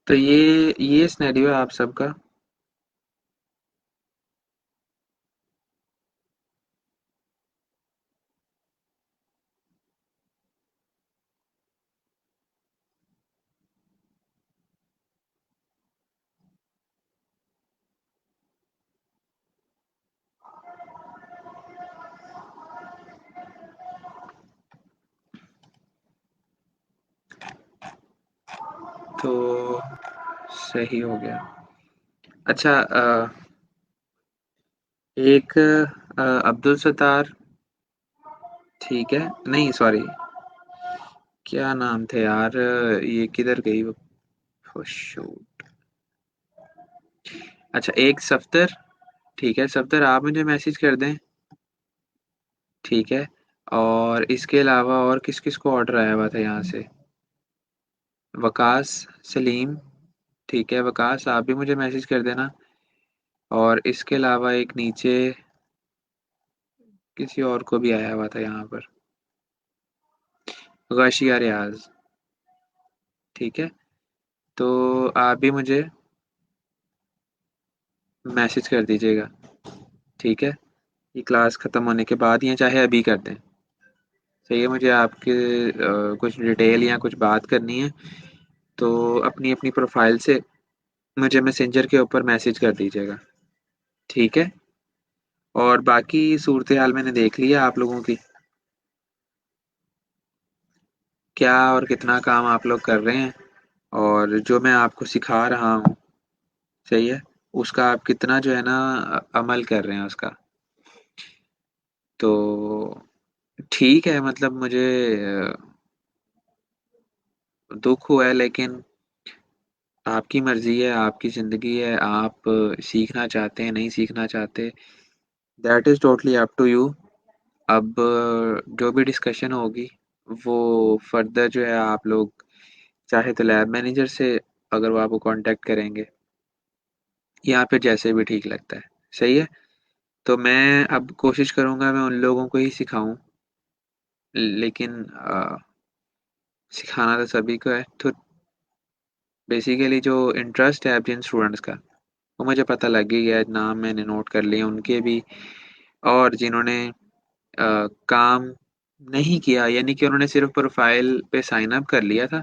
तो ये सिनेरियो है आप सबका। तो सही हो गया। अच्छा, एक अब्दुल सत्तार, ठीक है, नहीं सॉरी, क्या नाम थे यार, ये किधर गई वो? Oh, shoot. अच्छा, एक सफ्तर, ठीक है सफ्तर, आप मुझे मैसेज कर दें, ठीक है। और इसके अलावा और किस किस को ऑर्डर आया हुआ था यहाँ से? वकास, सलीम, ठीक है वकास, आप भी मुझे मैसेज कर देना। और इसके अलावा एक नीचे किसी और को भी आया हुआ था यहाँ पर, गाशिया रियाज, ठीक है। तो आप भी मुझे मैसेज कर दीजिएगा, ठीक है। ये क्लास ख़त्म होने के बाद या चाहे अभी कर दें, सही है। मुझे आपके कुछ डिटेल या कुछ बात करनी है, तो अपनी अपनी प्रोफाइल से मुझे मैसेंजर के ऊपर मैसेज कर दीजिएगा, ठीक है। और बाकी सूरत हाल मैंने देख लिया आप लोगों की, क्या और कितना काम आप लोग कर रहे हैं, और जो मैं आपको सिखा रहा हूँ, सही है, उसका आप कितना जो है ना अमल कर रहे हैं उसका। तो ठीक है, मतलब मुझे दुख हुआ है, लेकिन आपकी मर्जी है, आपकी ज़िंदगी है, आप सीखना चाहते हैं नहीं सीखना चाहते, that is totally up to you. अब जो भी डिस्कशन होगी वो फर्दर जो है आप लोग चाहे तो लैब मैनेजर से अगर वो आपको कांटेक्ट करेंगे, या फिर जैसे भी ठीक लगता है, सही है। तो मैं अब कोशिश करूँगा मैं उन लोगों को ही सिखाऊं, लेकिन सिखाना तो सभी को है। तो बेसिकली जो इंटरेस्ट है अब जिन स्टूडेंट्स का, वो मुझे पता लग ही गया, नाम मैंने नोट कर लिए उनके भी। और जिन्होंने काम नहीं किया, यानी कि उन्होंने सिर्फ प्रोफाइल पे साइन अप कर लिया था,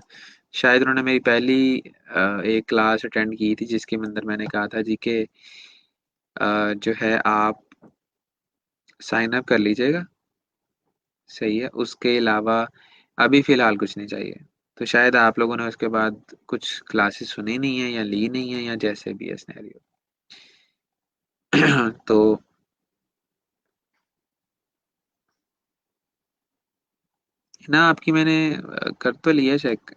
शायद उन्होंने मेरी पहली एक क्लास अटेंड की थी जिसके अंदर मैंने कहा था जी कि जो है आप साइन अप कर लीजिएगा, सही है। उसके अलावा अभी फ़िलहाल कुछ नहीं चाहिए। तो शायद आप लोगों ने उसके बाद कुछ क्लासेस सुनी नहीं है या ली नहीं है या जैसे भी है सिनेरियो। तो ना आपकी मैंने कर तो लिया चेक।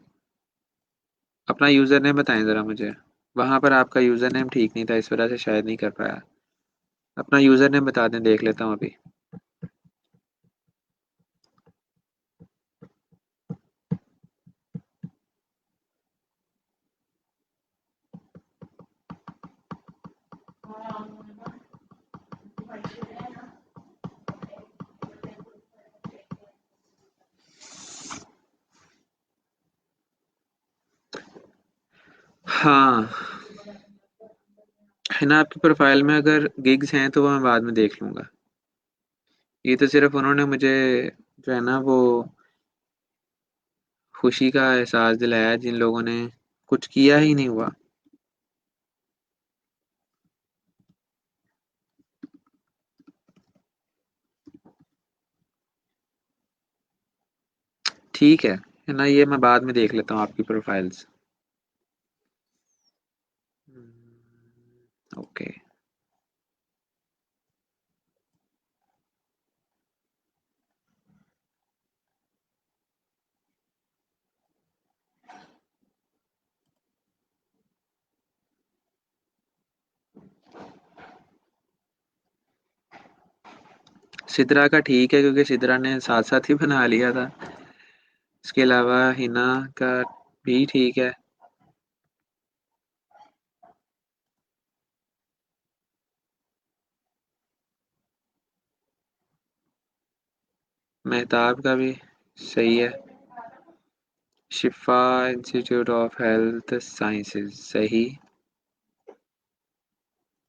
अपना यूज़र नेम बताएं ज़रा मुझे, वहाँ पर आपका यूज़र नेम ठीक नहीं था, इस वजह से शायद नहीं कर पाया। अपना यूज़र नेम बता दें, देख लेता हूँ अभी। हाँ, है ना, आपकी प्रोफाइल में अगर गिग्स हैं तो वो मैं बाद में देख लूँगा। ये तो सिर्फ उन्होंने मुझे जो है ना वो खुशी का एहसास दिलाया जिन लोगों ने कुछ किया ही नहीं हुआ। ठीक है ना, ये मैं बाद में देख लेता हूँ आपकी प्रोफाइल्स। ओके। सिद्रा का ठीक है, क्योंकि सिद्रा ने साथ साथ ही बना लिया था। इसके अलावा हिना का भी ठीक है। मेहताब का भी सही है। शिफा इंस्टीट्यूट ऑफ हेल्थ साइंसेज, सही।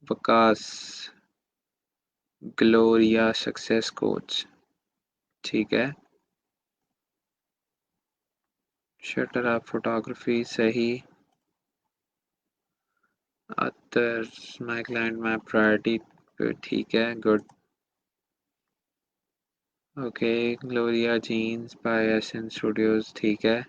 वकास, ग्लोरिया सक्सेस कोच, ठीक है। शटर अप फोटोग्राफी, सही। Athar, my client my priority, ठीक है, good. Okay, Gloria Jeans by Eason studios, ठीक है।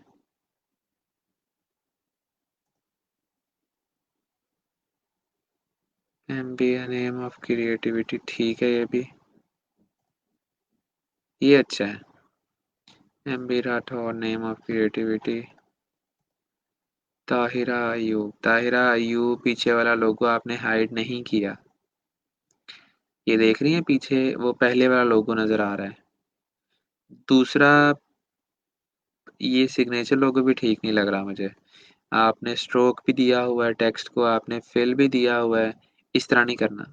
M B a name of creativity, ठीक है ये भी। ये अच्छा है। M B Rathore name of creativity. Tahira Ayub, Tahira Ayub पीछे वाला लोगो आपने हाइड नहीं किया। ये देख रही है पीछे वो पहले वाला लोगो नजर आ रहा है। दूसरा, ये सिग्नेचर लोगो भी ठीक नहीं लग रहा मुझे। आपने स्ट्रोक भी दिया हुआ है, टेक्स्ट को आपने फिल भी दिया हुआ है। इस तरह नहीं करना।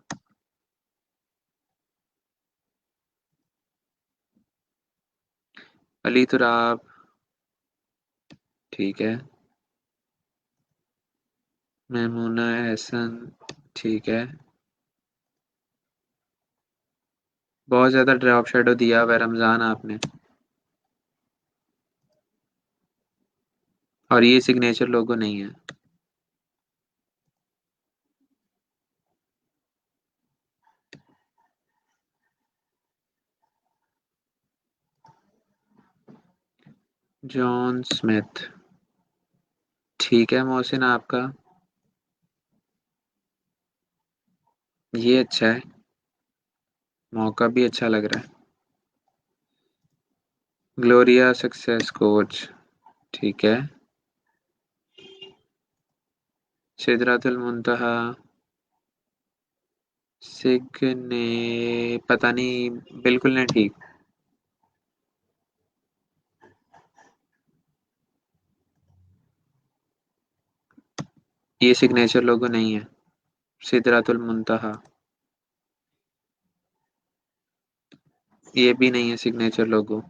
अली तुराब, ठीक है। महमूना एहसन, ठीक है। बहुत ज्यादा ड्रॉप शेडो दिया हुआ है रमजान आपने। और ये सिग्नेचर लोगो नहीं है। जॉन स्मिथ, ठीक है मोहसिन आपका। ये अच्छा है। मौका भी अच्छा लग रहा है। ग्लोरिया सक्सेस कोच, ठीक है। सिदरातुल मुंतहा, सिग्ने, पता नहीं, बिल्कुल नहीं ठीक। ये सिग्नेचर लोगो नहीं है। सिदरातुल मुंतहा, ये भी नहीं है सिग्नेचर लोगो।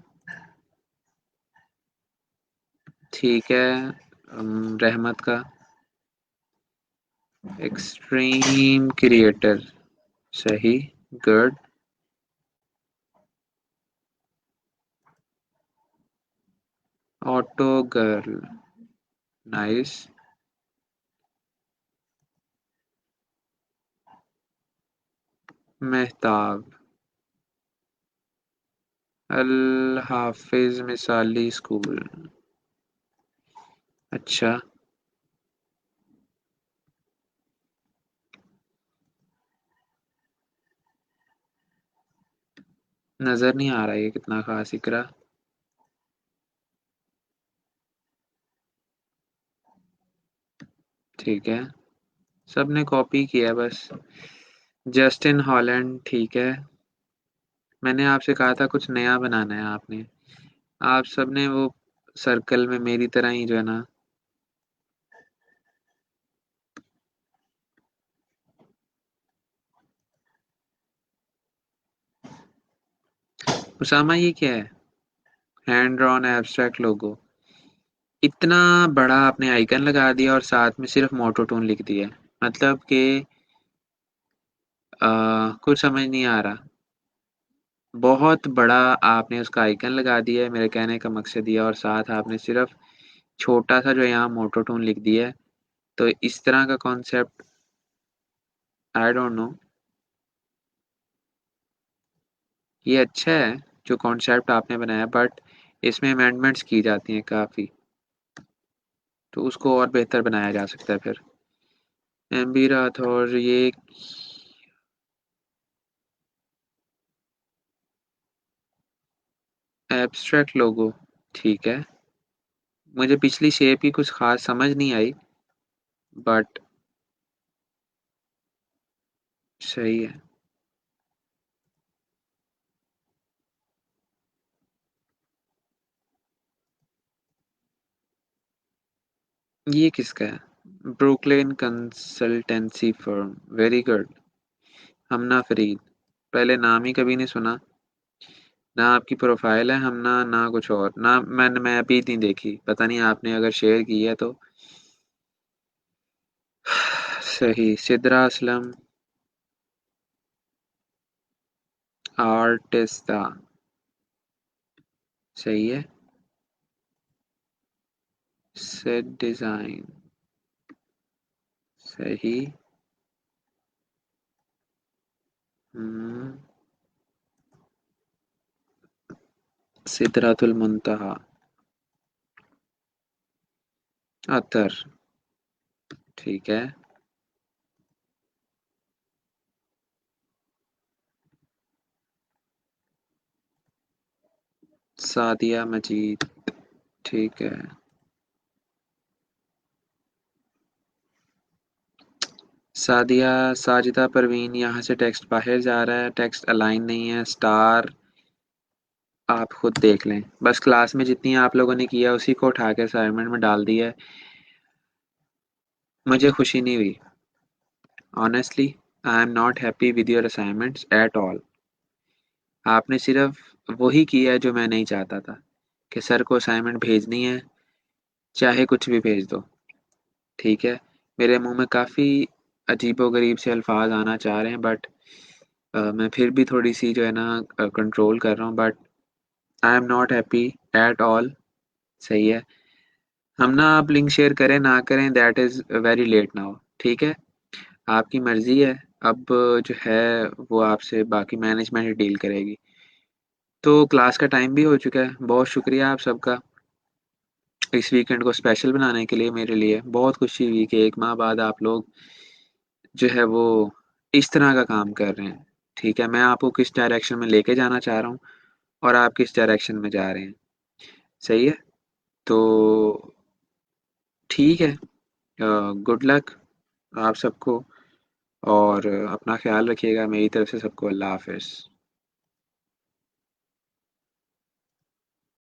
ठीक है। रहमत का एक्सट्रीम क्रिएटर, सही, good. Auto girl, nice. Mehtab, Al Hafiz Misali school, अच्छा। नजर नहीं आ रहा ये कितना खास इकरा। ठीक है, सबने कॉपी किया बस। जस्टिन हॉलैंड, ठीक है। मैंने आपसे कहा था कुछ नया बनाना है आपने। आप सबने वो सर्कल में मेरी तरह ही जो है ना। उसामा, ये क्या है? हैंड ड्रॉन एब्स्ट्रैक्ट लोगो। इतना बड़ा आपने आइकन लगा दिया और साथ में सिर्फ मोटोटोन लिख दिया। मतलब कि कुछ समझ नहीं आ रहा। बहुत बड़ा आपने उसका आइकन लगा दिया है, मेरे कहने का मकसद दिया, और साथ आपने सिर्फ छोटा सा जो यहाँ मोटोटोन लिख दिया है। तो इस तरह का कॉन्सेप्ट, आई डोंट नो। ये अच्छा है जो कॉन्सेप्ट आपने बनाया, बट इसमें अमेंडमेंट्स की जाती हैं काफ़ी। तो उसको और बेहतर बनाया जा सकता है फिर। एमबी राठौर, ये एब्स्ट्रैक्ट लोगो, ठीक है। मुझे पिछली शेप की कुछ खास समझ नहीं आई, बट सही है। ये किसका है? Brooklyn consultancy firm, very good. Hamna Farid, पहले नाम ही कभी नहीं सुना। ना आपकी प्रोफाइल है हमना, ना कुछ और ना। मैं अभी नहीं देखी, पता नहीं आपने अगर शेयर की है तो। सही। सिद्रा असलम, आर्टिस्टा, सही है। सेट डिजाइन, सही। हम्म। सिदरातुल मुंतहा, अतर, ठीक है। सादिया मजीद। ठीक है। सादिया साजिदा परवीन, यहाँ से टेक्स्ट बाहर जा रहा है, टेक्स्ट अलाइन नहीं है, स्टार आप खुद देख लें। बस क्लास में जितनी आप लोगों ने किया उसी को उठा के असाइनमेंट में डाल दिया है। मुझे खुशी नहीं हुई। Honestly I am not happy with your assignments at all. आपने सिर्फ वही किया है जो मैं नहीं चाहता था, कि सर को असाइनमेंट भेजनी है, चाहे कुछ भी भेज दो। ठीक है। मेरे मुंह में काफ़ी अजीबोगरीब से अल्फाज आना चाह रहे हैं, बट मैं फिर भी थोड़ी सी जो है ना कंट्रोल कर रहा हूँ, but I am not happy at all. सही है। हम ना आप लिंक शेयर करें ना करें, that is very late now. ठीक है। आपकी मर्ज़ी है। अब जो है वो आपसे बाकी मैनेजमेंट ही डील करेगी। तो क्लास का टाइम भी हो चुका है। बहुत शुक्रिया आप सबका इस वीकेंड को स्पेशल बनाने के लिए। मेरे लिए बहुत खुशी हुई कि 1 माह बाद आप लोग जो है वो इस तरह का काम कर रहे हैं। ठीक है, मैं आपको किस डायरेक्शन में लेके जाना चाह रहा हूँ और आप किस डायरेक्शन में जा रहे हैं। सही है। तो ठीक है। गुड लक आप सबको, और अपना ख्याल रखिएगा। मेरी तरफ से सबको अल्लाह हाफ़िज़।